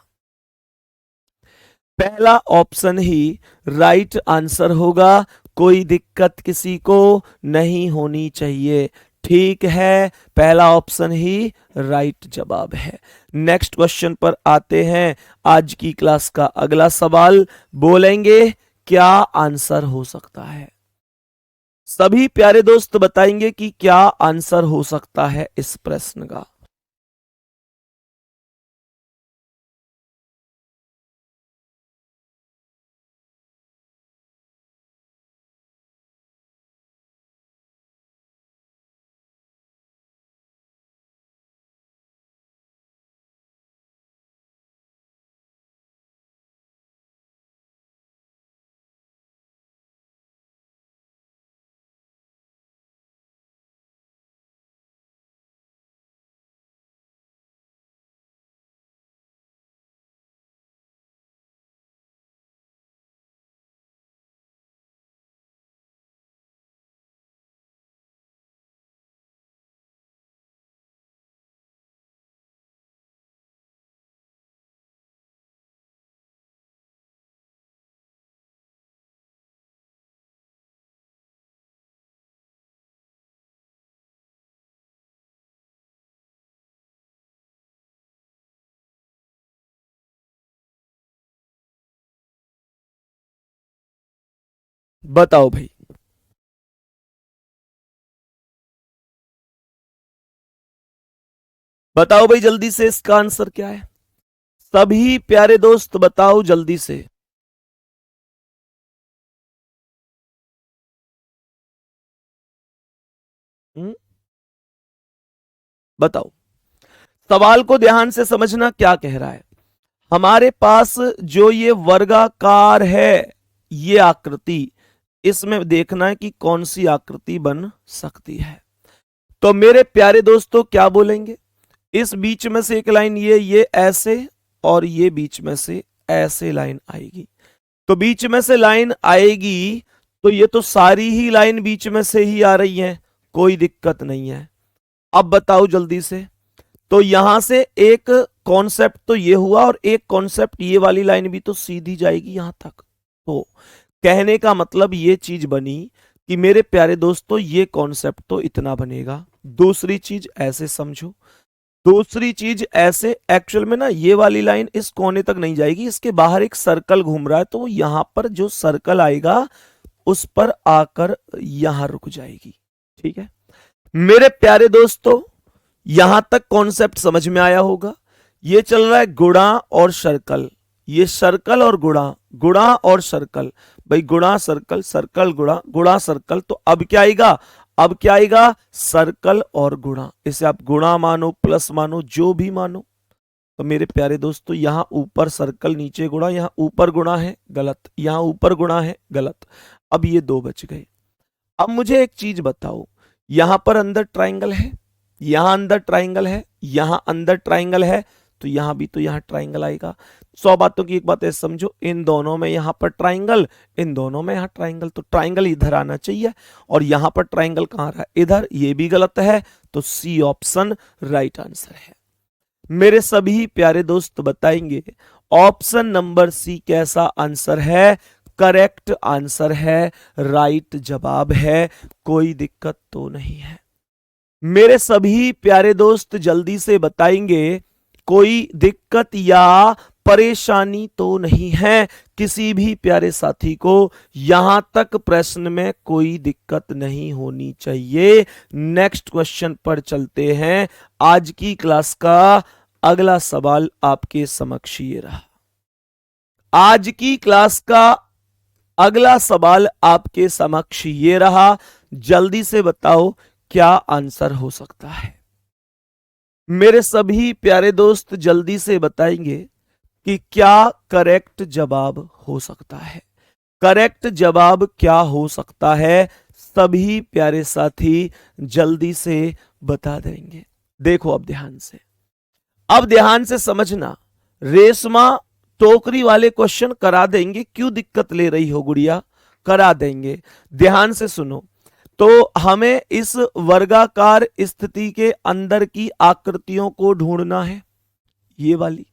पहला ऑप्शन ही राइट आंसर होगा। कोई दिक्कत किसी को नहीं होनी चाहिए। ठीक है, पहला ऑप्शन ही राइट जवाब है। नेक्स्ट क्वेश्चन पर आते हैं। आज की क्लास का अगला सवाल बोलेंगे क्या आंसर हो सकता है। सभी प्यारे दोस्त बताएंगे कि क्या आंसर हो सकता है इस प्रश्न का। बताओ भाई। बताओ भाई जल्दी से इसका आंसर क्या है। सभी प्यारे दोस्त बताओ जल्दी से। हम्म, बताओ। सवाल को ध्यान से समझना क्या कह रहा है। हमारे पास जो ये वर्गाकार है, ये आकृति, इसमें देखना है कि कौन सी आकृति बन सकती है। तो मेरे प्यारे दोस्तों क्या बोलेंगे, इस बीच में से एक लाइन ये ऐसे, और ये बीच में से ऐसे लाइन आएगी। तो बीच में से लाइन आएगी तो ये तो सारी ही लाइन बीच में से ही आ रही है, कोई दिक्कत नहीं है। अब बताओ जल्दी से। तो यहां से एक कॉन्सेप्ट तो ये हुआ, और एक कॉन्सेप्ट ये वाली लाइन भी तो सीधी जाएगी यहां तक। तो कहने का मतलब ये चीज बनी कि मेरे प्यारे दोस्तों ये कॉन्सेप्ट तो इतना बनेगा। दूसरी चीज ऐसे समझो, दूसरी चीज ऐसे, एक्चुअल में ना ये वाली लाइन इस कोने तक नहीं जाएगी, इसके बाहर एक सर्कल घूम रहा है, तो यहां पर जो सर्कल आएगा उस पर आकर यहां रुक जाएगी। ठीक है मेरे प्यारे दोस्तों, यहां तक कॉन्सेप्ट समझ में आया होगा। ये चल रहा है गुणा और सर्कल, ये सर्कल और गुणा, गुणा और सर्कल। भाई गुणा सर्कल, सर्कल गुणा, गुणा सर्कल। तो अब क्या आएगा, अब क्या आएगा, सर्कल और गुणा। इसे आप गुणा मानो, प्लस मानो, जो भी मानो। तो मेरे प्यारे दोस्तों यहां ऊपर सर्कल नीचे गुणा, यहां ऊपर गुणा है गलत, यहां ऊपर गुणा है गलत। अब ये दो बच गए। अब मुझे एक चीज बताओ, यहां पर अंदर ट्राइंगल है, यहां अंदर ट्राइंगल है, यहां अंदर ट्राइंगल है, तो यहां भी तो यहां ट्राइंगल आएगा। 100 बातों की एक बात है, समझो, इन दोनों में यहां पर ट्राइंगल, इन दोनों में यहां ट्राइंगल, तो ट्राइंगल इधर आना चाहिए, और यहां पर ट्राइंगल कहां रहा, इधर। ये भी गलत है, तो सी ऑप्शन राइट आंसर है। मेरे सभी प्यारे दोस्त बताएंगे ऑप्शन नंबर सी कैसा आंसर है, करेक्ट आंसर है, राइट जवाब है, कोई दिक्कत तो नहीं है। मेरे सभी प्यारे दोस्त जल्दी से बताएंगे कोई दिक्कत या परेशानी तो नहीं है किसी भी प्यारे साथी को। यहां तक प्रश्न में कोई दिक्कत नहीं होनी चाहिए। नेक्स्ट क्वेश्चन पर चलते हैं। आज की क्लास का अगला सवाल आपके समक्ष ये रहा। आज की क्लास का अगला सवाल आपके समक्ष ये रहा। जल्दी से बताओ क्या आंसर हो सकता है। मेरे सभी प्यारे दोस्त जल्दी से बताएंगे कि क्या करेक्ट जवाब हो सकता है। करेक्ट जवाब क्या हो सकता है, सभी प्यारे साथी जल्दी से बता देंगे। देखो अब ध्यान से, अब ध्यान से समझना। रेशमा टोकरी वाले क्वेश्चन करा देंगे, क्यों दिक्कत ले रही हो गुड़िया, करा देंगे। ध्यान से सुनो, तो हमें इस वर्गाकार स्थिति के अंदर की आकृतियों को ढूंढना है, ये वाली।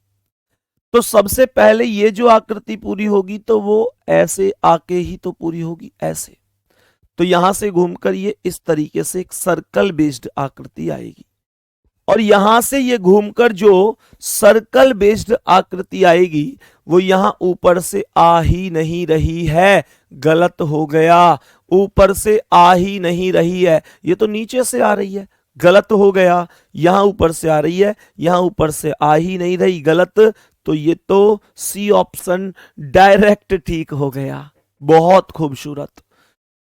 तो सबसे पहले ये जो आकृति पूरी होगी तो वो ऐसे आके ही तो पूरी होगी, ऐसे। तो यहां से घूमकर ये इस तरीके से एक सर्कल बेस्ड आकृति आएगी, और यहां से ये घूमकर जो सर्कल बेस्ड आकृति आएगी वो यहां ऊपर से आ ही नहीं रही है, गलत हो गया। ऊपर से आ ही नहीं रही है, ये तो नीचे से आ रही है, गलत हो गया। यहां ऊपर से आ रही है, यहां ऊपर से आ ही नहीं रही, गलत। तो ये तो सी ऑप्शन डायरेक्ट ठीक हो गया। बहुत खूबसूरत,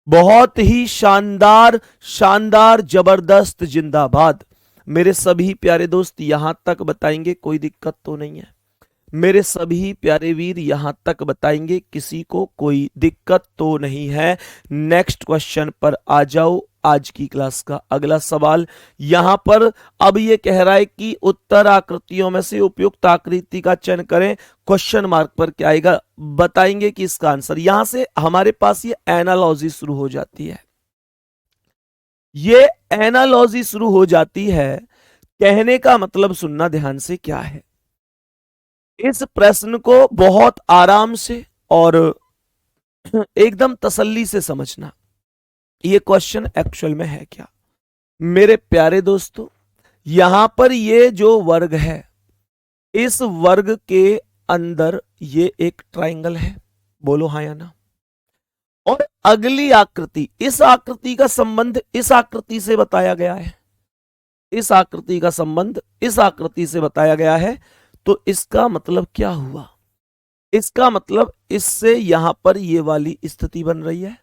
बहुत ही शानदार, शानदार, जबरदस्त, जिंदाबाद। मेरे सभी प्यारे दोस्त यहां तक बताएंगे, कोई दिक्कत तो नहीं है। मेरे सभी प्यारे वीर यहां तक बताएंगे, किसी को कोई दिक्कत तो नहीं है। नेक्स्ट क्वेश्चन पर आ जाओ। आज की क्लास का अगला सवाल यहां पर अब ये कह रहा है कि उत्तर आकृतियों में से उपयुक्त आकृति का चयन करें। क्वेश्चन मार्क पर क्या आएगा, बताएंगे कि इसका आंसर। यहां से हमारे पास ये एनालॉजी शुरू हो जाती है। ये एनालॉजी शुरू हो जाती है। कहने का मतलब सुनना ध्यान से क्या है, इस प्रश्न को बहुत आराम से और एकदम तसल्ली से समझना। ये क्वेश्चन एक्चुअल में है क्या। मेरे प्यारे दोस्तों, यहां पर ये जो वर्ग है, इस वर्ग के अंदर ये एक ट्राइंगल है, बोलो हाँ या ना। और अगली आकृति, इस आकृति का संबंध इस आकृति से बताया गया है, इस आकृति का संबंध इस आकृति से बताया गया है। तो इसका मतलब क्या हुआ, इसका मतलब इससे यहां पर ये वाली स्थिति बन रही है।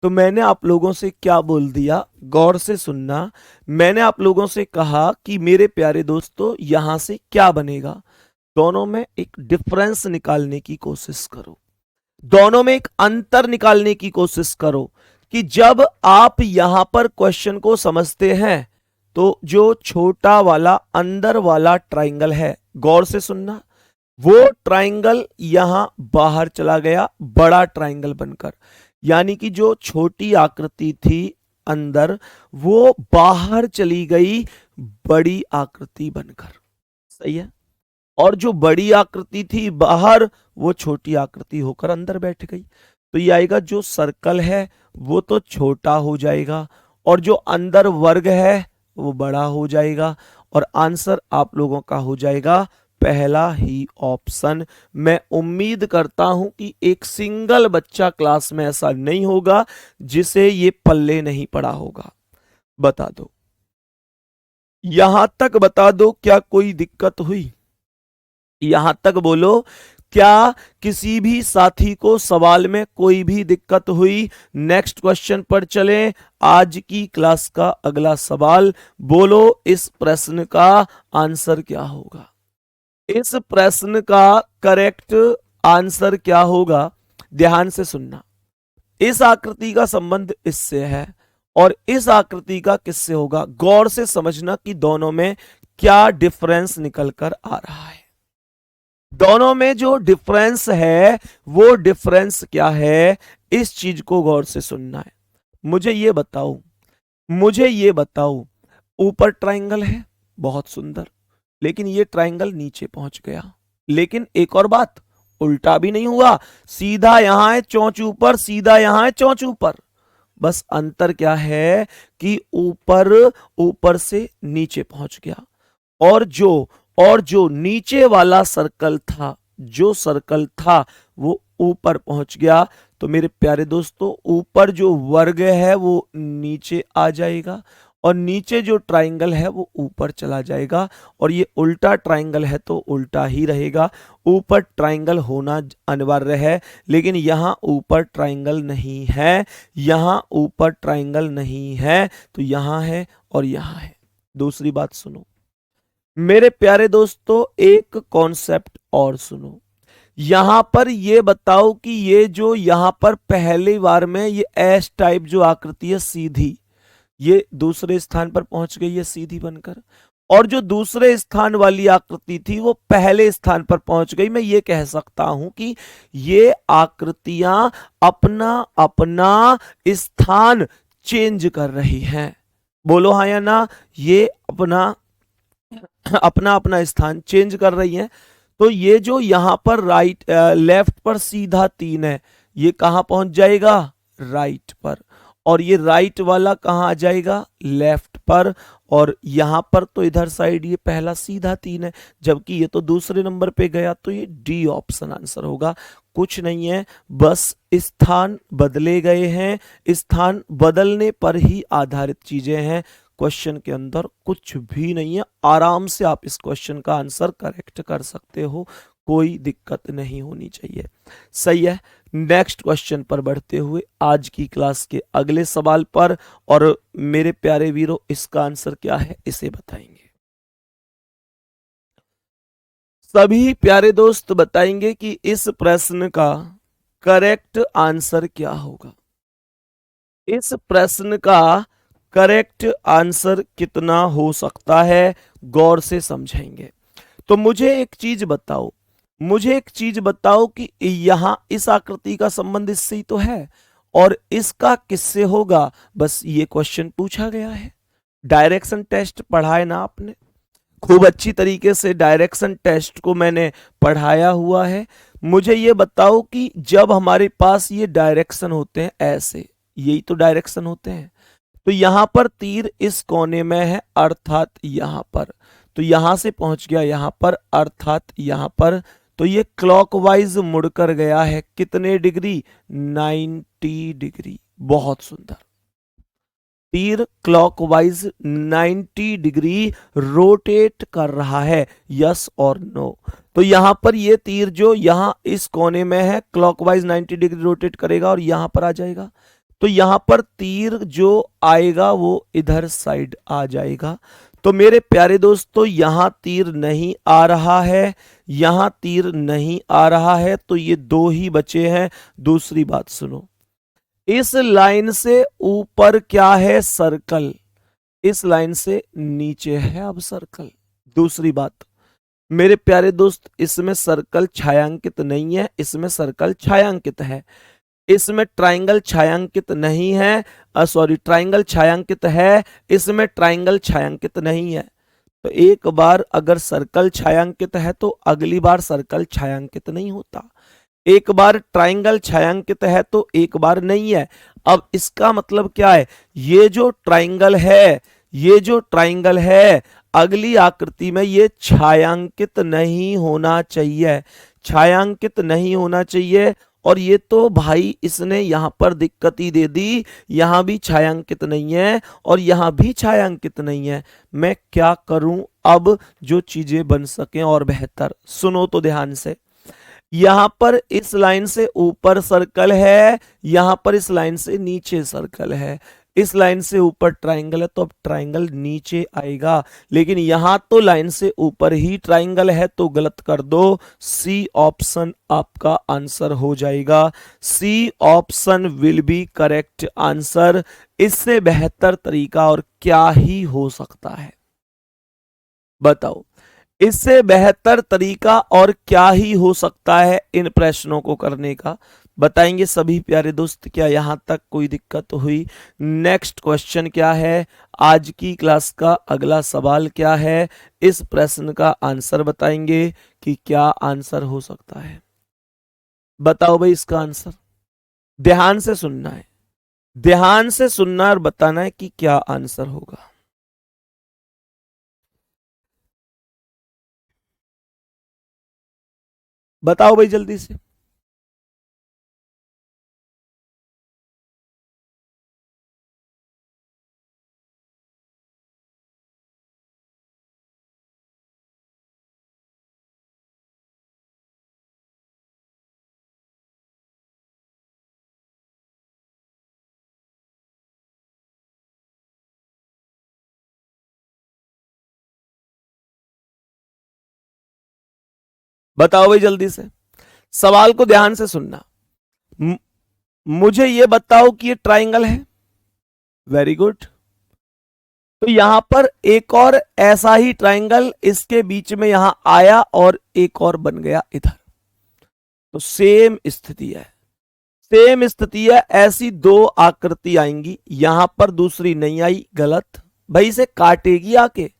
तो मैंने आप लोगों से क्या बोल दिया, गौर से सुनना। मैंने आप लोगों से कहा कि मेरे प्यारे दोस्तों यहां से क्या बनेगा, दोनों में एक डिफरेंस निकालने की कोशिश करो, दोनों में एक अंतर निकालने की कोशिश करो कि जब आप यहां पर क्वेश्चन को समझते हैं तो जो छोटा वाला अंदर वाला ट्राइंगल है, गौर से सुनना, वो ट्राइंगल यहां बाहर चला गया बड़ा ट्राइंगल बनकर, यानी कि जो छोटी आकृति थी अंदर वो बाहर चली गई बड़ी आकृति बनकर, सही है। और जो बड़ी आकृति थी बाहर, वो छोटी आकृति होकर अंदर बैठ गई। तो ये आएगा, जो सर्कल है वो तो छोटा हो जाएगा और जो अंदर वर्ग है वो बड़ा हो जाएगा। और आंसर आप लोगों का हो जाएगा पहला ही ऑप्शन। मैं उम्मीद करता हूं कि एक सिंगल बच्चा क्लास में ऐसा नहीं होगा जिसे ये पल्ले नहीं पड़ा होगा। बता दो, यहां तक बता दो, क्या कोई दिक्कत हुई, यहां तक बोलो, क्या किसी भी साथी को सवाल में कोई भी दिक्कत हुई। नेक्स्ट क्वेश्चन पर चलें। आज की क्लास का अगला सवाल, बोलो इस प्रश्न का आंसर क्या होगा, इस प्रश्न का करेक्ट आंसर क्या होगा। ध्यान से सुनना, इस आकृति का संबंध इससे है और इस आकृति का किससे होगा, गौर से समझना कि दोनों में क्या डिफरेंस निकल कर आ रहा है। दोनों में जो डिफरेंस है वो डिफरेंस क्या है, इस चीज को गौर से सुनना है। मुझे ये बताओ, मुझे ये बताओ, ऊपर ट्राइंगल है बहुत सुंदर, लेकिन ये ट्राइंगल नीचे पहुंच गया। लेकिन एक और बात, उल्टा भी नहीं हुआ, सीधा यहां है चोंच ऊपर, सीधा यहां है चोंच ऊपर। बस अंतर क्या है कि ऊपर ऊपर से नीचे पहुंच गया। और जो नीचे वाला सर्कल था, जो सर्कल था वो ऊपर पहुंच गया। तो मेरे प्यारे दोस्तों, ऊपर जो वर्ग है वो नीचे आ जाएगा और नीचे जो ट्राइंगल है वो ऊपर चला जाएगा। और ये उल्टा ट्राइंगल है तो उल्टा ही रहेगा, ऊपर ट्राइंगल होना अनिवार्य है। लेकिन यहां ऊपर ट्राइंगल नहीं है, यहां ऊपर ट्राइंगल नहीं है, तो यहां है और यहां है। दूसरी बात सुनो मेरे प्यारे दोस्तों, एक कॉन्सेप्ट और सुनो। यहां पर ये बताओ कि ये जो यहां पर पहली बार में ये एस टाइप जो आकृति है सीधी, ये दूसरे स्थान पर पहुंच गई है सीधी बनकर, और जो दूसरे स्थान वाली आकृति थी वो पहले स्थान पर पहुंच गई। मैं ये कह सकता हूं कि ये आकृतियां अपना अपना स्थान चेंज कर रही हैं। बोलो हाँ या ना, ये अपना अपना अपना स्थान चेंज कर रही हैं। तो ये जो यहां पर लेफ्ट पर सीधा 3 है, ये कहां पहुंच जाएगा, राइट पर। और ये राइट वाला कहां आ जाएगा, लेफ्ट पर। और यहां पर तो इधर साइड ये पहला सीधा 3 है, जबकि ये तो दूसरे नंबर पे गया, तो ये डी ऑप्शन आंसर होगा। कुछ नहीं है, बस स्थान बदले गए हैं, स्थान बदलने पर ही आधारित चीजें हैं। क्वेश्चन के अंदर कुछ भी नहीं है, आराम से आप इस क्वेश्चन का आंसर करेक्ट कर सकते हो, कोई दिक्कत नहीं होनी चाहिए। सही है, नेक्स्ट क्वेश्चन पर बढ़ते हुए आज की क्लास के अगले सवाल पर। और मेरे प्यारे वीरों, इसका आंसर क्या है इसे बताएंगे सभी प्यारे दोस्त, बताएंगे कि इस प्रश्न का करेक्ट आंसर क्या होगा। इस प्रश्न का करेक्ट आंसर कितना हो सकता है, गौर से समझेंगे। तो मुझे एक चीज बताओ, मुझे एक चीज बताओ कि यहां इस आकृति का संबंध इससे ही तो है, और इसका किससे होगा। बस ये क्वेश्चन पूछा गया है। डायरेक्शन टेस्ट पढ़ा है ना आपने, खूब अच्छी तरीके से डायरेक्शन टेस्ट को मैंने पढ़ाया हुआ है। मुझे ये बताओ कि जब हमारे पास ये डायरेक्शन होते हैं ऐसे, यही तो डायरेक्शन होते हैं, तो यहां पर तीर इस कोने में है, अर्थात यहां पर, तो यहां से पहुंच गया यहां पर, अर्थात यहां पर। तो ये क्लॉकवाइज मुड़कर गया है, कितने डिग्री, 90 डिग्री। बहुत सुंदर, तीर क्लॉकवाइज 90 डिग्री रोटेट कर रहा है, यस और नो। तो यहां पर ये तीर जो यहां इस कोने में है, क्लॉकवाइज 90 डिग्री रोटेट करेगा और यहां पर आ जाएगा। तो यहां पर तीर जो आएगा वो इधर साइड आ जाएगा। तो मेरे प्यारे दोस्तों, यहां तीर नहीं आ रहा है, यहां तीर नहीं आ रहा है, तो ये दो ही बचे हैं। दूसरी बात सुनो, इस लाइन से ऊपर क्या है, सर्कल, इस लाइन से नीचे है अब सर्कल। दूसरी बात मेरे प्यारे दोस्त, इसमें सर्कल छायांकित नहीं है, इसमें सर्कल छायांकित है। इसमें ट्राइंगल छायांकित नहीं है, सॉरी, ट्राइंगल छायांकित है, इसमें ट्राइंगल छायांकित नहीं है। तो एक बार अगर सर्कल छायांकित है तो अगली बार सर्कल छायांकित नहीं होता। एक बार ट्राइंगल छायांकित है तो एक बार नहीं है। अब इसका मतलब क्या है, ये जो ट्राइंगल है, ये जो ट्राइंगल है, अगली आकृति में ये छायांकित नहीं होना चाहिए, छायांकित नहीं होना चाहिए। और ये तो भाई इसने यहां पर दिक्कत ही दे दी, यहां भी छायांकित नहीं है और यहां भी छायांकित नहीं है। मैं क्या करूं अब जो चीजें बन सकें और बेहतर। सुनो तो ध्यान से, यहां पर इस लाइन से ऊपर सर्कल है, यहां पर इस लाइन से नीचे सर्कल है, इस लाइन से ऊपर ट्राइंगल है, तो अब ट्राइंगल नीचे आएगा। लेकिन यहां तो लाइन से ऊपर ही ट्राइंगल है, तो गलत कर दो। सी ऑप्शन आपका आंसर हो जाएगा, C option will be correct answer. इससे बेहतर तरीका और क्या ही हो सकता है, बताओ, इससे बेहतर तरीका और क्या ही हो सकता है इन प्रश्नों को करने का। बताएंगे सभी प्यारे दोस्त, क्या यहां तक कोई दिक्कत हुई। नेक्स्ट क्वेश्चन क्या है, आज की क्लास का अगला सवाल क्या है, इस प्रश्न का आंसर बताएंगे कि क्या आंसर हो सकता है। बताओ भाई इसका आंसर, ध्यान से सुनना है, ध्यान से सुनना और बताना है कि क्या आंसर होगा। बताओ भाई जल्दी से। बताओ भाई जल्दी से, सवाल को ध्यान से सुनना। म- मुझे यह बताओ कि ये ट्राइंगल है, वेरी गुड। तो यहां पर एक और ऐसा ही ट्राइंगल इसके बीच में यहां आया और एक और बन गया इधर, तो सेम स्थिति है, सेम स्थिति है, ऐसी दो आकृति आएंगी, यहां पर दूसरी नहीं आई, गलत। भाई इसे काटेगी आके।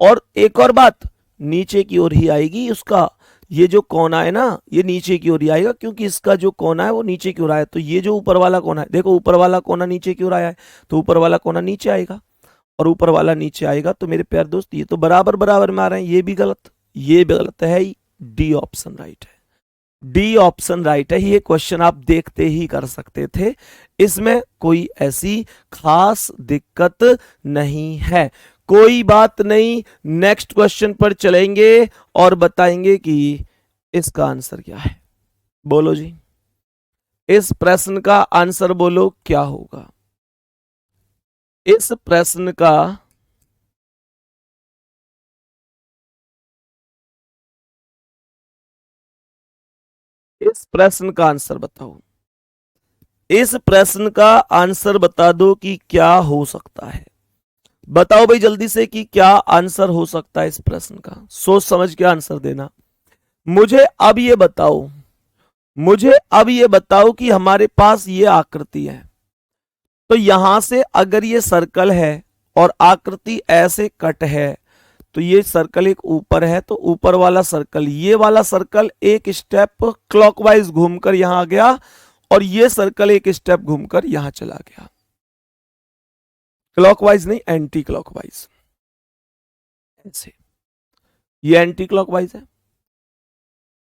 और एक और बात, नीचे की ओर ही आएगी उसका, ये जो कोना है ना ये नीचे की ओर ही आएगा, क्योंकि इसका जो कोना है वो नीचे की ओर आया। तो ये जो ऊपर वाला कोना है, देखो ऊपर वाला कोना नीचे की ओर आया है, तो ऊपर वाला कोना नीचे आएगा और ऊपर वाला नीचे आएगा। तो मेरे प्यारे दोस्त ये तो बराबर बराबर में आ रहे हैं, ये भी गलत, ये भी गलत है। डी ऑप्शन राइट है, डी ऑप्शन राइट है। ये क्वेश्चन आप देखते ही कर सकते थे, इसमें कोई ऐसी खास दिक्कत नहीं है। कोई बात नहीं, नेक्स्ट क्वेश्चन पर चलेंगे और बताएंगे कि इसका आंसर क्या है। बोलो जी, इस प्रश्न का आंसर बोलो क्या होगा। इस प्रश्न का आंसर बताओ। इस प्रश्न का आंसर बता दो कि क्या हो सकता है। बताओ भाई जल्दी से कि क्या आंसर हो सकता है इस प्रश्न का। सोच समझ के आंसर देना। मुझे अब ये बताओ, कि हमारे पास ये आकृति है, तो यहां से अगर ये सर्कल है और आकृति ऐसे कट है, तो ये सर्कल एक ऊपर है, तो ऊपर वाला सर्कल, ये वाला सर्कल एक स्टेप क्लॉकवाइज घूमकर यहां आ गया और ये सर्कल एक स्टेप घूमकर यहां चला गया। क्लॉकवाइज नहीं, एंटी क्लॉकवाइज, ऐसे, ये एंटी क्लॉकवाइज है।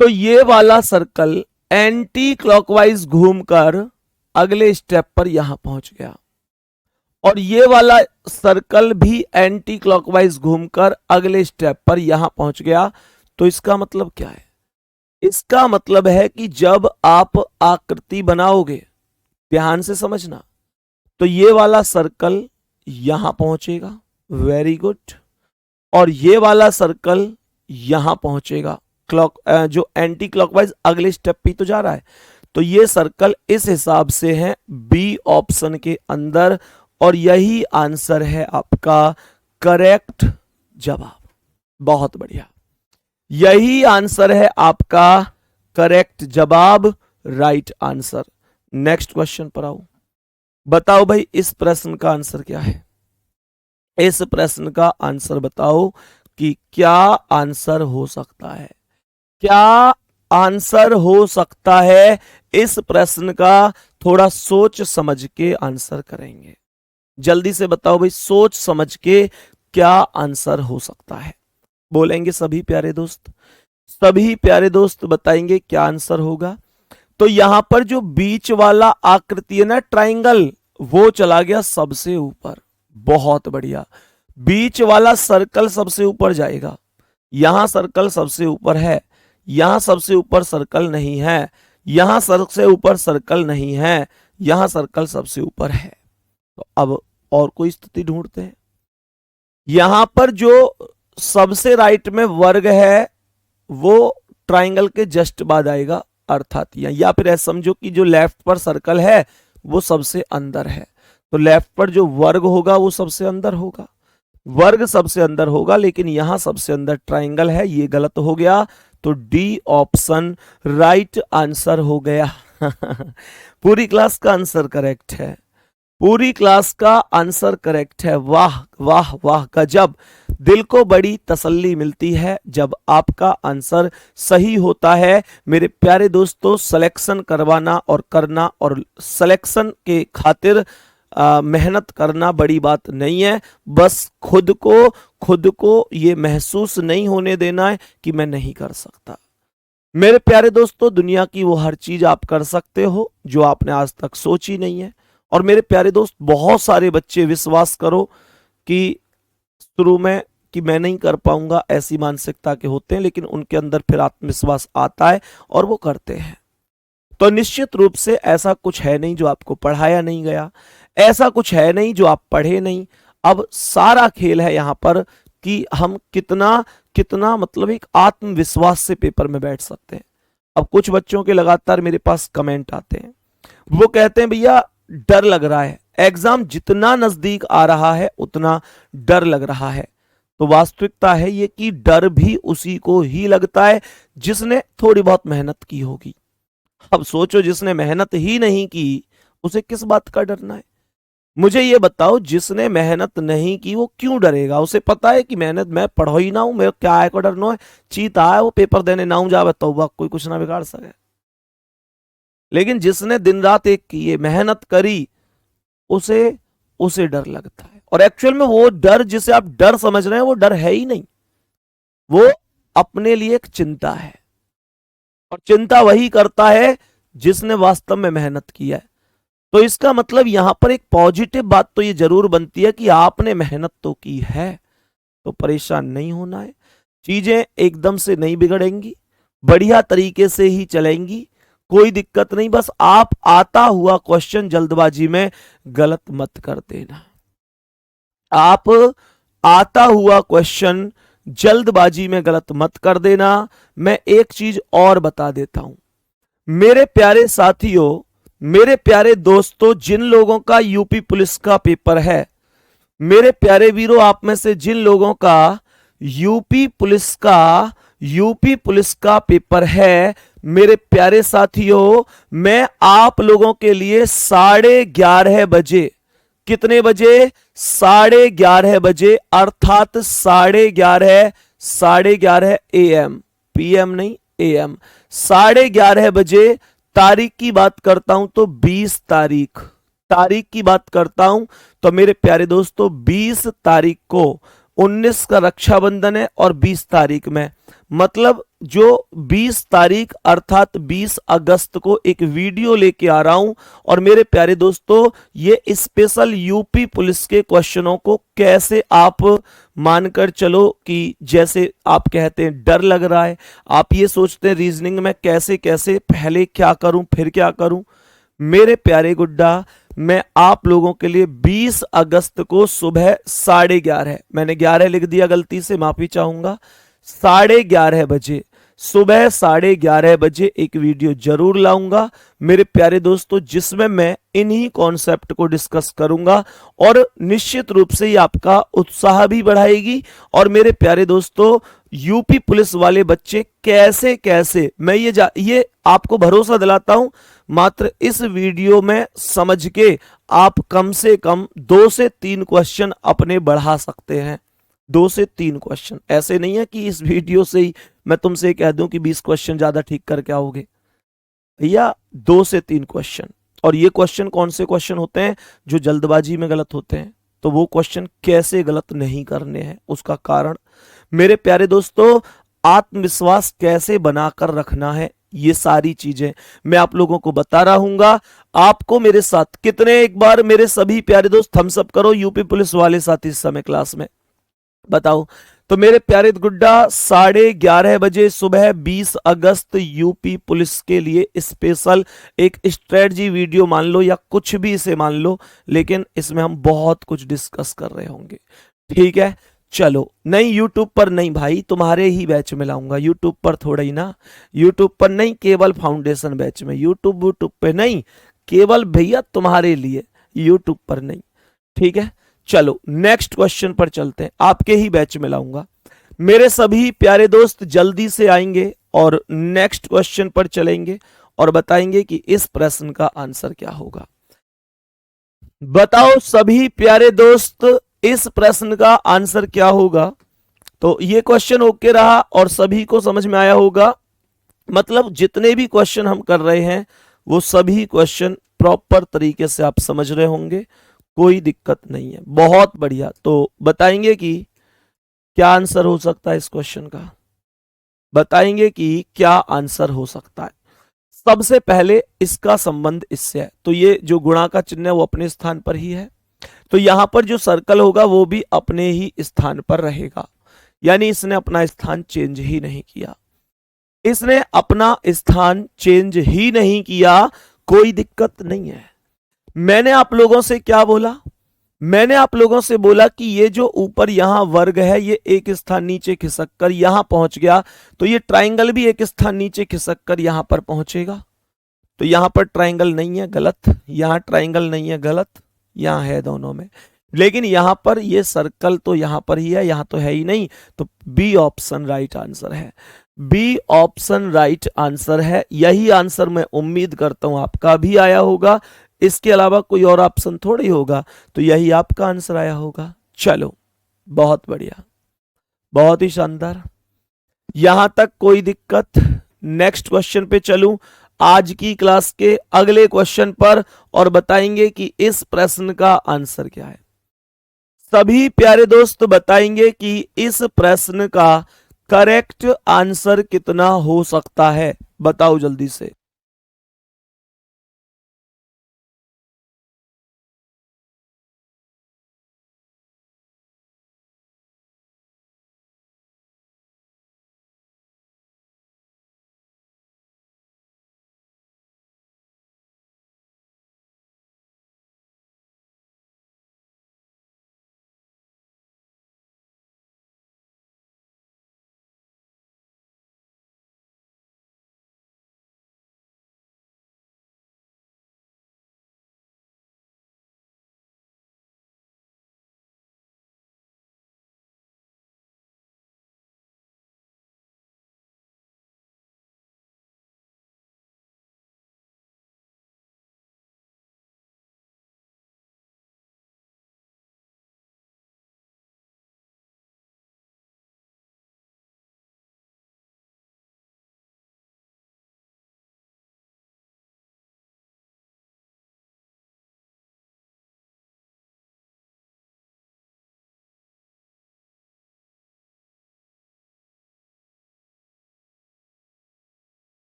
तो ये वाला सर्कल एंटी क्लॉकवाइज घूमकर अगले स्टेप पर यहां पहुंच गया और ये वाला सर्कल भी एंटी क्लॉकवाइज घूमकर अगले स्टेप पर यहां पहुंच गया। तो इसका मतलब क्या है? इसका मतलब है कि जब आप आकृति बनाओगे, ध्यान से समझना, तो ये वाला सर्कल यहां पहुंचेगा, वेरी गुड, और ये वाला सर्कल यहां पहुंचेगा, जो एंटी क्लॉकवाइज अगले स्टेप पे तो जा रहा है। तो ये सर्कल इस हिसाब से है बी ऑप्शन के अंदर, और यही आंसर है आपका करेक्ट जवाब। बहुत बढ़िया, यही आंसर है आपका करेक्ट जवाब, राइट आंसर। नेक्स्ट क्वेश्चन पर आओ। बताओ भाई इस प्रश्न का आंसर क्या है। इस प्रश्न का आंसर बताओ कि क्या आंसर हो सकता है। क्या आंसर हो सकता है इस प्रश्न का? थोड़ा सोच समझ के आंसर करेंगे। जल्दी से बताओ भाई, सोच समझ के क्या आंसर हो सकता है। बोलेंगे सभी प्यारे दोस्त, सभी प्यारे दोस्त बताएंगे क्या आंसर होगा। तो यहां पर जो बीच वाला आकृति है ना, ट्राइंगल, वो चला गया सबसे ऊपर। बहुत बढ़िया, बीच वाला सर्कल सबसे ऊपर जाएगा। यहां सर्कल सबसे ऊपर है, यहां सबसे ऊपर सर्कल नहीं है, यहां सबसे ऊपर सर्कल नहीं है, यहां सर्कल सबसे ऊपर है। तो अब और कोई स्थिति ढूंढते हैं। यहां पर जो सबसे राइट में वर्ग है वो ट्राइंगल के जस्ट बाद आएगा, अर्थात या फिर ऐसा समझो कि जो लेफ्ट पर सर्कल है वो सबसे अंदर है, तो लेफ्ट पर जो वर्ग होगा वो सबसे अंदर होगा, वर्ग सबसे अंदर होगा, लेकिन यहां सबसे अंदर ट्राइंगल है, ये गलत हो गया। तो डी ऑप्शन राइट आंसर हो गया। पूरी क्लास का आंसर करेक्ट है, पूरी क्लास का आंसर करेक्ट है। वाह वाह वाह, गजब। दिल को बड़ी तसल्ली मिलती है जब आपका आंसर सही होता है। मेरे प्यारे दोस्तों, सिलेक्शन करवाना और करना और सिलेक्शन के खातिर मेहनत करना बड़ी बात नहीं है। बस खुद को ये महसूस नहीं होने देना है कि मैं नहीं कर सकता। मेरे प्यारे दोस्तों, दुनिया की वो हर चीज आप कर सकते हो जो आपने आज तक सोची नहीं है। और मेरे प्यारे दोस्त, बहुत सारे बच्चे, विश्वास करो कि शुरू में कि मैं नहीं कर पाऊंगा ऐसी मानसिकता के होते हैं, लेकिन उनके अंदर फिर आत्मविश्वास आता है और वो करते हैं। तो निश्चित रूप से ऐसा कुछ है नहीं जो आपको पढ़ाया नहीं गया, ऐसा कुछ है नहीं जो आप पढ़े नहीं। अब सारा खेल है यहां पर कि हम कितना मतलब एक आत्मविश्वास से पेपर में बैठ सकते हैं। अब कुछ बच्चों के लगातार मेरे पास कमेंट आते हैं, वो कहते हैं भैया डर लग रहा है, एग्जाम जितना नजदीक आ रहा है उतना डर लग रहा है। तो वास्तविकता है ये कि डर भी उसी को ही लगता है जिसने थोड़ी बहुत मेहनत की होगी। अब सोचो, जिसने मेहनत ही नहीं की उसे किस बात का डरना है? मुझे ये बताओ, जिसने मेहनत नहीं की वो क्यों डरेगा? उसे पता है कि मेहनत मैं पढ़ो ही ना हूं, मैं क्या है को डरना है, चीता है वो पेपर देने ना हूं, जा बताओ कोई कुछ ना बिगाड़ सके। लेकिन जिसने दिन रात एक की है, मेहनत करी, उसे उसे डर लगता है। और एक्चुअल में वो डर जिसे आप डर समझ रहे हैं वो डर है ही नहीं, वो अपने लिए एक चिंता है। और चिंता वही करता है जिसने वास्तव में मेहनत किया है। तो इसका मतलब यहां पर एक पॉजिटिव बात तो ये जरूर बनती है कि आपने मेहनत तो की है, तो परेशान नहीं होना है। चीजें एकदम से नहीं बिगड़ेंगी, बढ़िया तरीके से ही चलेंगी, कोई दिक्कत नहीं। बस आप आता हुआ क्वेश्चन जल्दबाजी में गलत मत कर देना। आप आता हुआ क्वेश्चन जल्दबाजी में गलत मत कर देना। मैं एक चीज और बता देता हूं मेरे प्यारे साथियों, मेरे प्यारे दोस्तों, जिन लोगों का यूपी पुलिस का पेपर है, मेरे प्यारे वीरों, आप में से जिन लोगों का यूपी पुलिस का पेपर है, मेरे प्यारे साथियों, मैं आप लोगों के लिए 11:30 बजे, कितने बजे? 11:30 बजे, अर्थात 11:30 AM, PM नहीं, AM, 11:30 बजे तारीख की बात करता हूं तो 20 तारीख की बात करता हूं तो मेरे प्यारे दोस्तों 20 तारीख को 19 का रक्षाबंधन है और 20 तारीख में, मतलब जो 20 तारीख अर्थात 20 अगस्त को एक वीडियो लेके आ रहा हूं। और मेरे प्यारे दोस्तों, ये स्पेशल यूपी पुलिस के क्वेश्चनों को कैसे आप मानकर चलो कि जैसे आप कहते हैं डर लग रहा है, आप ये सोचते हैं रीजनिंग में कैसे कैसे पहले क्या करूं फिर क्या करूं, मेरे प्यारे गुड्डा, मैं आप लोगों के लिए 20 अगस्त को सुबह 11:30, मैंने 11 लिख दिया गलती से, माफी चाहूंगा, 11:30 बजे, सुबह 11:30 बजे एक वीडियो जरूर लाऊंगा मेरे प्यारे दोस्तों, जिसमें मैं इन्हीं कॉन्सेप्ट को डिस्कस करूंगा। और निश्चित रूप से ये आपका उत्साह भी बढ़ाएगी। और मेरे प्यारे दोस्तों, यूपी पुलिस वाले बच्चे कैसे कैसे, मैं ये आपको भरोसा दिलाता हूं, मात्र इस वीडियो में समझ के आप कम से कम 2 से 3 क्वेश्चन अपने बढ़ा सकते हैं। 2 से 3 क्वेश्चन, ऐसे नहीं है कि इस वीडियो से ही मैं तुमसे कह दूं कि 20 क्वेश्चन ज्यादा ठीक करके आओगे भैया। 2 से 3 क्वेश्चन। और ये क्वेश्चन कौन से क्वेश्चन होते हैं? जो जल्दबाजी में गलत होते हैं। तो वो क्वेश्चन कैसे गलत नहीं करने हैं, उसका कारण, मेरे प्यारे दोस्तों, आत्मविश्वास कैसे बनाकर रखना है, ये सारी चीजें मैं आप लोगों को बता रहूंगा। आपको मेरे साथ कितने, एक बार मेरे सभी प्यारे दोस्त थम्स अप करो यूपी पुलिस वाले साथी इस समय क्लास में, बताओ। तो मेरे प्यारे गुड्डा, 11:30 बजे सुबह 20 अगस्त यूपी पुलिस के लिए स्पेशल एक स्ट्रेटजी वीडियो मान लो या कुछ भी इसे मान लो, लेकिन इसमें हम बहुत कुछ डिस्कस कर रहे होंगे, ठीक है। चलो, नहीं यूट्यूब पर नहीं भाई, तुम्हारे ही बैच में लाऊंगा, यूट्यूब पर थोड़ा ही ना, यूट्यूब पर नहीं, केवल फाउंडेशन बैच में, यूट्यूब पे नहीं, केवल भैया तुम्हारे लिए, यूट्यूब पर नहीं, ठीक है। चलो नेक्स्ट क्वेश्चन पर चलते हैं, आपके ही बैच में लाऊंगा। मेरे सभी प्यारे दोस्त जल्दी से आएंगे और नेक्स्ट क्वेश्चन पर चलेंगे और बताएंगे कि इस प्रश्न का आंसर क्या होगा। बताओ सभी प्यारे दोस्त, इस प्रश्न का आंसर क्या होगा? तो ये क्वेश्चन ओके रहा और सभी को समझ में आया होगा, मतलब जितने भी क्वेश्चन हम कर रहे हैं वो सभी क्वेश्चन प्रॉपर तरीके से आप समझ रहे होंगे, कोई दिक्कत नहीं है, बहुत बढ़िया। तो बताएंगे कि क्या आंसर हो सकता है इस क्वेश्चन का, बताएंगे कि क्या आंसर हो सकता है। सबसे पहले इसका संबंध इससे है, तो ये जो गुणा का चिन्ह है वो अपने स्थान पर ही है, तो यहां पर जो सर्कल होगा वो भी अपने ही स्थान पर रहेगा, यानी इसने अपना स्थान चेंज ही नहीं किया, इसने अपना स्थान चेंज ही नहीं किया, कोई दिक्कत नहीं है। मैंने आप लोगों से क्या बोला? मैंने आप लोगों से बोला कि ये जो ऊपर यहां वर्ग है ये एक स्थान नीचे खिसक कर यहां पहुंच गया, तो ये ट्राइंगल भी एक स्थान नीचे खिसक कर यहां पर पहुंचेगा। तो यहां पर ट्राइंगल नहीं है, गलत, यहां ट्राइंगल नहीं है, गलत, यहां है दोनों में, लेकिन यहां पर ये सर्कल तो यहां पर ही है, यहां तो है ही नहीं, तो बी ऑप्शन राइट आंसर है। बी ऑप्शन राइट आंसर है। यही आंसर मैं उम्मीद करता हूं आपका भी आया होगा, इसके अलावा कोई और ऑप्शन थोड़ी होगा, तो यही आपका आंसर आया होगा। चलो, बहुत बढ़िया, बहुत ही शानदार, यहां तक कोई दिक्कत। नेक्स्ट क्वेश्चन पे चलूं, आज की क्लास के अगले क्वेश्चन पर, और बताएंगे कि इस प्रश्न का आंसर क्या है। सभी प्यारे दोस्त बताएंगे कि इस प्रश्न का करेक्ट आंसर कितना हो सकता है, बताओ जल्दी से।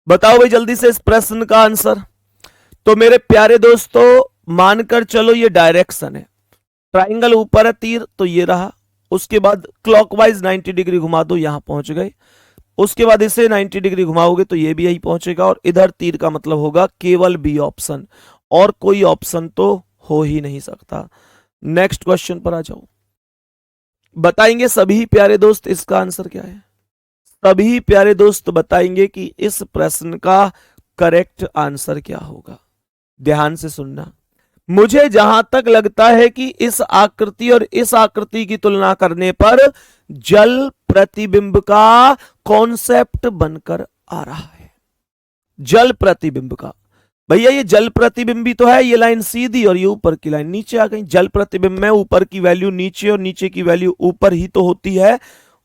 बताओ भाई जल्दी से इस प्रश्न का आंसर। तो मेरे प्यारे दोस्तों, मानकर चलो ये डायरेक्शन है, ट्राइंगल ऊपर है, तीर तो ये रहा, उसके बाद क्लॉकवाइज 90 डिग्री घुमा दो, यहां पहुंच गए, उसके बाद इसे 90 डिग्री घुमाओगे तो ये भी यही पहुंचेगा, और इधर तीर का मतलब होगा केवल बी ऑप्शन, और कोई ऑप्शन तो हो ही नहीं सकता। नेक्स्ट क्वेश्चन पर आ जाओ, बताएंगे सभी प्यारे दोस्त इसका आंसर क्या है। सभी प्यारे दोस्त बताएंगे कि इस प्रश्न का करेक्ट आंसर क्या होगा। ध्यान से सुनना, मुझे जहां तक लगता है कि इस आकृति और इस आकृति की तुलना करने पर जल प्रतिबिंब का कॉन्सेप्ट बनकर आ रहा है। जल प्रतिबिंब का, भैया ये जल प्रतिबिंब भी तो है, ये लाइन सीधी और ये ऊपर की लाइन नीचे आ गई। जल प्रतिबिंब में ऊपर की वैल्यू नीचे और नीचे की वैल्यू ऊपर ही तो होती है,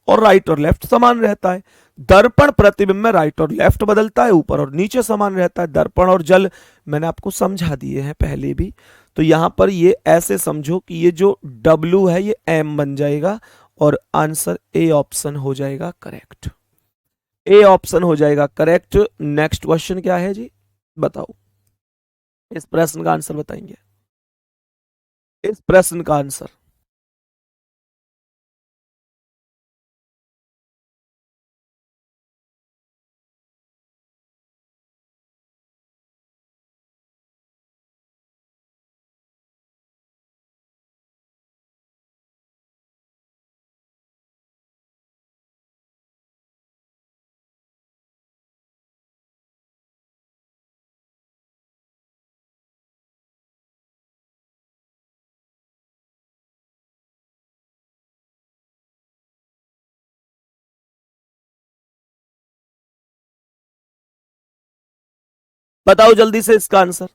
और राइट और लेफ्ट समान रहता है। दर्पण प्रतिबिंब में राइट और लेफ्ट बदलता है, ऊपर और नीचे समान रहता है। दर्पण और जल मैंने आपको समझा दिए हैं पहले भी, तो यहां पर ये ऐसे समझो कि ये जो W है ये M बन जाएगा, और आंसर ए ऑप्शन हो जाएगा करेक्ट। ए ऑप्शन हो जाएगा करेक्ट। नेक्स्ट क्वेश्चन क्या है जी, बताओ, इस प्रश्न का आंसर बताएंगे, इस प्रश्न का आंसर। बताओ जल्दी से इसका आंसर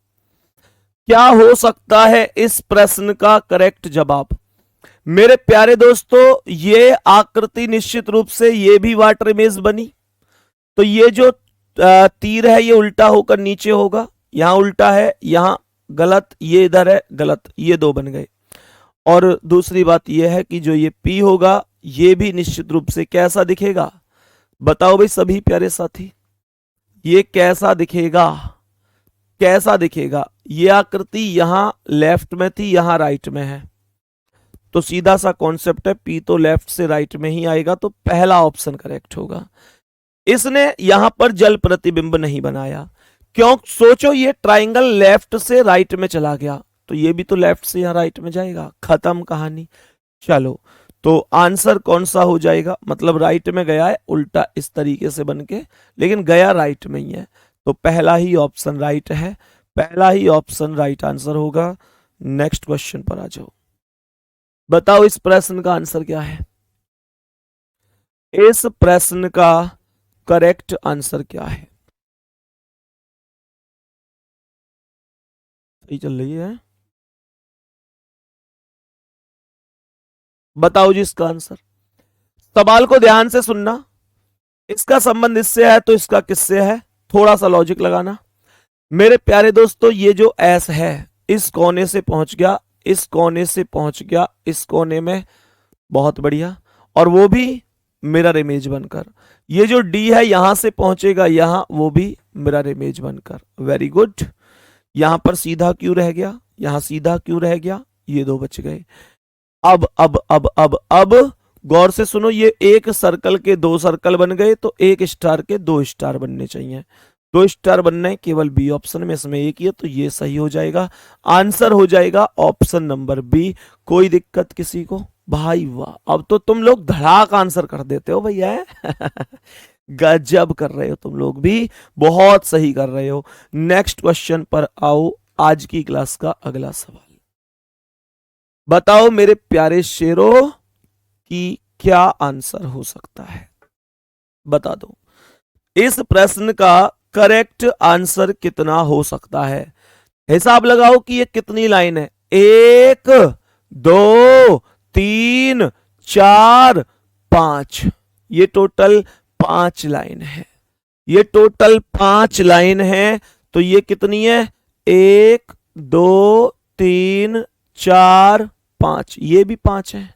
क्या हो सकता है, इस प्रश्न का करेक्ट जवाब। मेरे प्यारे दोस्तों, ये आकृति निश्चित रूप से ये भी वाटर इमेज बनी, तो ये जो तीर है ये उल्टा होकर नीचे होगा, यहां उल्टा है, यहां गलत, ये इधर है गलत, ये दो बन गए। और दूसरी बात यह है कि जो ये पी होगा ये भी निश्चित रूप से कैसा दिखेगा, बताओ भाई सभी प्यारे साथी, ये कैसा दिखेगा, कैसा दिखेगा। ये आकृति यहां लेफ्ट में थी, यहां राइट में है, तो सीधा सा कॉन्सेप्ट है, पी तो लेफ्ट से राइट में ही आएगा, तो पहला ऑप्शन करेक्ट होगा। इसने यहां पर जल प्रतिबिंब नहीं बनाया, क्यों, सोचो ये ट्राइंगल लेफ्ट से राइट में चला गया, तो ये भी तो लेफ्ट से यहां राइट में जाएगा, खत्म कहानी। चलो, तो आंसर कौन सा हो जाएगा, मतलब राइट में गया है उल्टा इस तरीके से बन के, लेकिन गया राइट में ही है, तो पहला ही ऑप्शन राइट है, पहला ही ऑप्शन राइट आंसर होगा। नेक्स्ट क्वेश्चन पर आ जाओ, बताओ इस प्रश्न का आंसर क्या है। इस प्रश्न का करेक्ट आंसर क्या है? सही चल रही है? बताओ जी इसका आंसर। सवाल को ध्यान से सुनना। इसका संबंध इससे है तो इसका किससे है, थोड़ा सा लॉजिक लगाना। मेरे प्यारे दोस्तों, ये जो एस है इस कोने से पहुंच गया, इस कोने से पहुंच गया इस कोने में, बहुत बढ़िया। और वो भी मिरर इमेज बनकर। ये जो डी है यहां से पहुंचेगा यहां, वो भी मिरर इमेज बनकर। Very good. यहां पर सीधा क्यों रह गया, यहां सीधा क्यों रह गया, ये दो बच गए। अब गौर से सुनो, ये एक सर्कल के दो सर्कल बन गए तो एक स्टार के दो स्टार बनने चाहिए। दो स्टार बनना है केवल बी ऑप्शन में, इसमें एक ही है तो ये सही हो जाएगा। आंसर हो जाएगा ऑप्शन नंबर बी। कोई दिक्कत किसी को? भाई वाह, अब तो तुम लोग धड़ाक आंसर कर देते हो भैया। गजब कर रहे हो तुम लोग भी, बहुत सही कर रहे हो। नेक्स्ट क्वेश्चन पर आओ, आज की क्लास का अगला सवाल। बताओ मेरे प्यारे शेरों कि क्या आंसर हो सकता है, बता दो। इस प्रश्न का करेक्ट आंसर कितना हो सकता है? हिसाब लगाओ कि ये कितनी लाइन है। 1 2 3 4 5, ये टोटल 5 लाइन है। ये टोटल 5 लाइन है तो ये कितनी है? 1 2 3 4 5, ये भी 5 है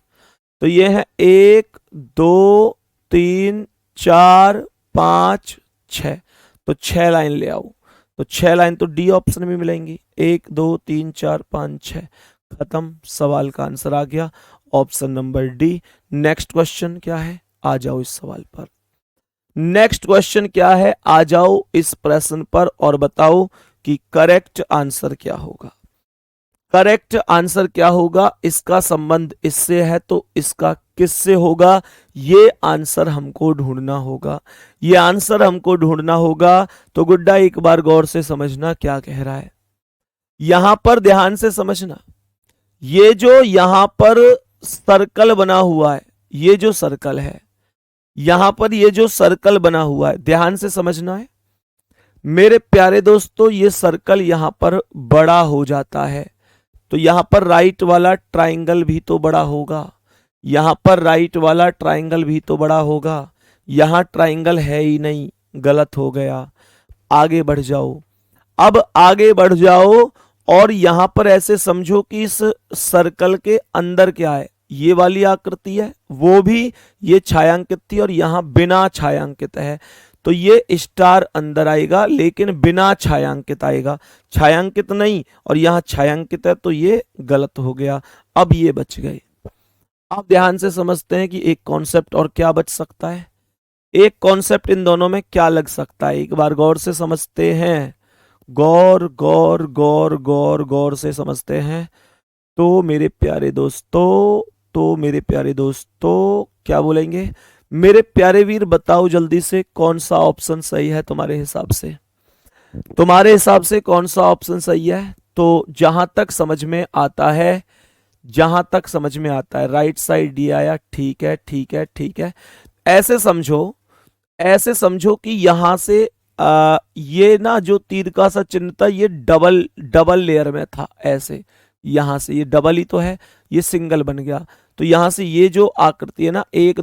तो ये है 1 2 3 4 5 6। तो 6 लाइन ले आओ, तो 6 लाइन तो डी ऑप्शन में मिलेंगी। 1 2 3 4 5 6, खत्म। सवाल का आंसर आ गया option number D. Next question क्या है, आ जाओ इस सवाल पर। नेक्स्ट क्वेश्चन क्या है, आ जाओ इस प्रश्न पर और बताओ कि करेक्ट आंसर क्या होगा। करेक्ट आंसर क्या होगा, इसका संबंध इससे है तो इसका किससे होगा, ये आंसर हमको ढूंढना होगा। ये आंसर हमको ढूंढना होगा। तो गुड्डा एक बार गौर से समझना क्या कह रहा है, यहां पर ध्यान से समझना। ये जो यहां पर सर्कल बना हुआ है, ये जो सर्कल है यहां पर, ये जो सर्कल बना हुआ है ध्यान से समझना है मेरे प्यारे दोस्तों। ये सर्कल यहां पर बड़ा हो जाता है तो यहां पर राइट वाला ट्राइंगल भी तो बड़ा होगा, यहां पर राइट वाला ट्राइंगल भी तो बड़ा होगा। यहां ट्राइंगल है ही नहीं, गलत हो गया। आगे बढ़ जाओ, अब आगे बढ़ जाओ और यहां पर ऐसे समझो कि इस सर्कल के अंदर क्या है, ये वाली आकृति है, वो भी ये छायांकित थी और यहां बिना छायांकित है तो ये स्टार अंदर आएगा लेकिन बिना छायांकित आएगा, छायांकित नहीं, और यहां छायांकित है तो ये गलत हो गया। अब ये बच गए। आप ध्यान से समझते हैं कि एक कॉन्सेप्ट और क्या बच सकता है, एक कॉन्सेप्ट इन दोनों में क्या लग सकता है, एक बार गौर से समझते हैं। गौर गौर गौर गौर गौर से समझते हैं। तो मेरे प्यारे दोस्तों, क्या बोलेंगे मेरे प्यारे वीर, बताओ जल्दी से कौन सा ऑप्शन सही है तुम्हारे हिसाब से, तुम्हारे हिसाब से कौन सा ऑप्शन सही है? तो जहां तक समझ में आता है, जहां तक समझ में आता है, राइट साइड डी आया, ठीक है ठीक है ठीक है। ऐसे समझो, ऐसे समझो कि यहां से ये ना जो तीर का सा चिन्ह था ये डबल डबल लेयर में था, ऐसे यहां से ये डबल ही तो है, ये सिंगल बन गया। तो यहां से ये जो आकृति है ना, 1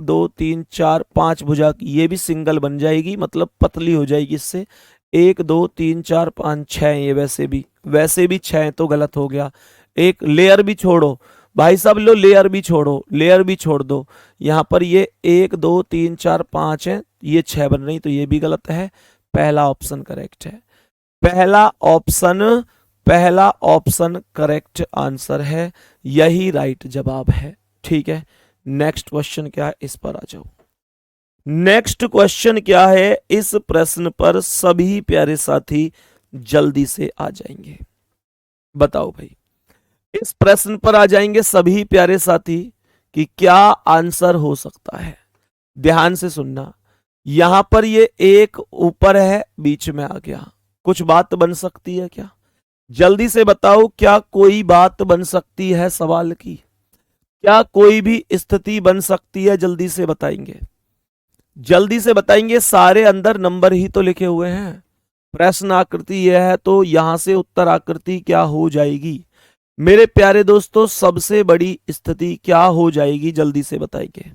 2 3 4 5 भुजा की, ये भी सिंगल बन जाएगी, मतलब पतली हो जाएगी इससे। 1 2 3 4 5 6, ये वैसे भी 6 तो गलत हो गया। एक लेयर भी छोड़ो भाई साहब, लो लेयर भी छोड़ो, लेयर भी छोड़ दो। यहां पर ये 1 2 3 4 5 है, ये 6 बन रही तो ये भी गलत है। पहला ऑप्शन करेक्ट है, पहला ऑप्शन, पहला ऑप्शन करेक्ट आंसर है, यही राइट जवाब है। ठीक है, नेक्स्ट क्वेश्चन क्या है, इस पर आ जाओ। नेक्स्ट क्वेश्चन क्या है, इस प्रश्न पर सभी प्यारे साथी जल्दी से आ जाएंगे। बताओ भाई, इस प्रश्न पर आ जाएंगे सभी प्यारे साथी कि क्या आंसर हो सकता है। ध्यान से सुनना, यहां पर ये एक ऊपर है, बीच में आ गया, कुछ बात बन सकती है क्या? जल्दी से बताओ, क्या कोई बात बन सकती है सवाल की? क्या कोई भी स्थिति बन सकती है? जल्दी से बताएंगे, जल्दी से बताएंगे। सारे अंदर नंबर ही तो लिखे हुए हैं। प्रश्न आकृति यह है तो यहां से उत्तर आकृति क्या हो जाएगी मेरे प्यारे दोस्तों? सबसे बड़ी स्थिति क्या हो जाएगी? जल्दी से बताएंगे,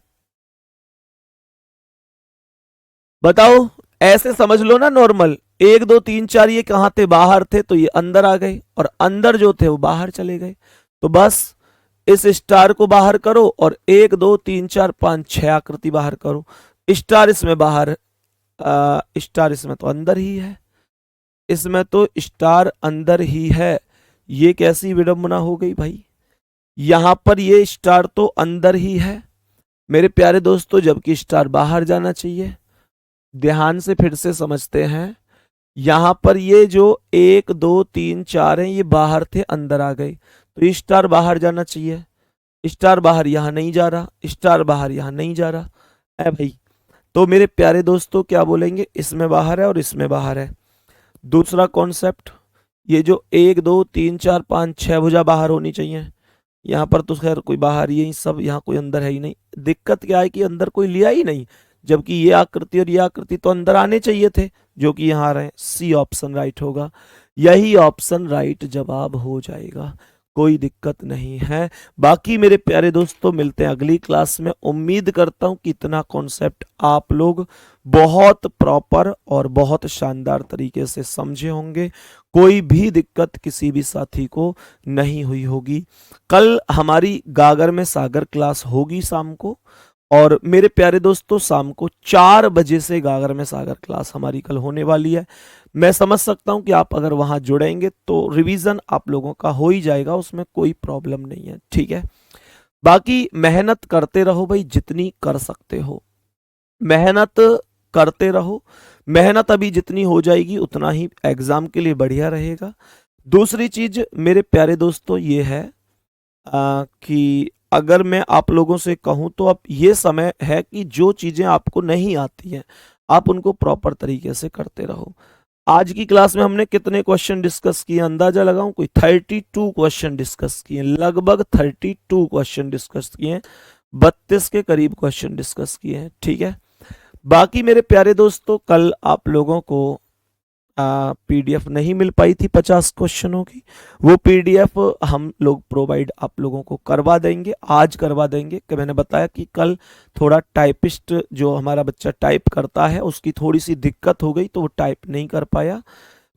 बताओ। ऐसे समझ लो ना, नॉर्मल 1 2 3 4 ये कहां थे? बाहर थे, तो ये अंदर आ गए, और अंदर जो थे वो बाहर चले गए। तो बस इस स्टार को बाहर करो और 1 2 3 4 5 6 आकृति बाहर करो। स्टार इसमें बाहर, स्टार इसमें तो अंदर ही है, इसमें तो स्टार अंदर ही है। ये कैसी विडंबना हो गई भाई? यहां पर ये स्टार तो अंदर ही है मेरे प्यारे दोस्तों, जबकि स्टार बाहर जाना चाहिए। ध्यान से फिर से समझते हैं। यहां पर ये जो 1 2 3 4 हैं, ये बाहर थे, अंदर आ गए, तो ये स्टार बाहर जाना चाहिए। स्टार बाहर यहां नहीं जा रहा, स्टार बाहर यहां नहीं जा रहा है भाई। तो मेरे प्यारे दोस्तों क्या बोलेंगे? इसमें बाहर है और इसमें बाहर है। दूसरा कॉन्सेप्ट, ये जो 1 2 3 4 5 6 भुजा बाहर होनी चाहिए। यहाँ पर तो खैर कोई बाहर, ये सब यहाँ कोई अंदर है ही नहीं। दिक्कत क्या है कि अंदर कोई लिया ही नहीं, जबकि ये आकृति और ये आकृति तो अंदर आने चाहिए थे, जो कि यहाँ आ रहे हैं। सी ऑप्शन राइट होगा, यही ऑप्शन राइट जवाब हो जाएगा, कोई दिक्कत नहीं है। बाकी मेरे प्यारे दोस्तों मिलते हैं अगली क्लास में। उम्मीद करता हूं कि इतना कॉन्सेप्ट आप लोग बहुत प्रॉपर और बहुत शानदार तरीके से समझे होंगे, कोई भी दिक्कत किसी भी साथी को नहीं हुई होगी। कल हमारी गागर में सागर क्लास होगी शाम को, और मेरे प्यारे दोस्तों शाम को 4 बजे से गागर में सागर क्लास हमारी कल होने वाली है। मैं समझ सकता हूं कि आप अगर वहां जुड़ेंगे तो रिवीजन आप लोगों का हो ही जाएगा, उसमें कोई प्रॉब्लम नहीं है, ठीक है। बाकी मेहनत करते रहो भाई, जितनी कर सकते हो मेहनत करते रहो। मेहनत अभी जितनी हो जाएगी उतना ही एग्जाम के लिए बढ़िया रहेगा। दूसरी चीज मेरे प्यारे दोस्तों ये है कि अगर मैं आप लोगों से कहूं तो अब ये समय है कि जो चीजें आपको नहीं आती हैं आप उनको प्रॉपर तरीके से करते रहो। आज की क्लास में हमने कितने क्वेश्चन डिस्कस किए? अंदाजा लगाऊं, कोई 32 क्वेश्चन डिस्कस किए, लगभग 32 क्वेश्चन डिस्कस किए, 32 के करीब क्वेश्चन डिस्कस किए हैं, ठीक है। बाकी मेरे प्यारे दोस्तों कल आप लोगों को पीडीएफ नहीं मिल पाई थी 50 क्वेश्चनों की, वो पीडीएफ हम लोग प्रोवाइड आप लोगों को करवा देंगे, आज करवा देंगे। कि मैंने बताया कि कल थोड़ा टाइपिस्ट जो हमारा बच्चा टाइप करता है उसकी थोड़ी सी दिक्कत हो गई, तो वो टाइप नहीं कर पाया।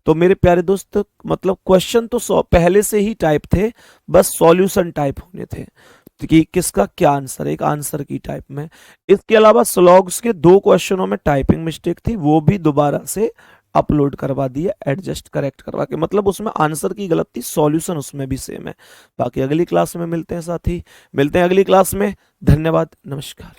तो मेरे प्यारे दोस्त मतलब क्वेश्चन तो पहले से ही टाइप थे, बस सॉल्यूशन टाइप होने थे कि किसका क्या आंसर है, एक आंसर की टाइप में। इसके अलावा स्लॉग्स के 2 क्वेश्चनों में टाइपिंग मिस्टेक थी, वो भी दोबारा से अपलोड करवा दिया, एडजस्ट करेक्ट करवा के, मतलब उसमें आंसर की गलत थी, सॉल्यूशन उसमें भी सेम है। बाकी अगली क्लास में मिलते हैं साथी, मिलते हैं अगली क्लास में। धन्यवाद, नमस्कार।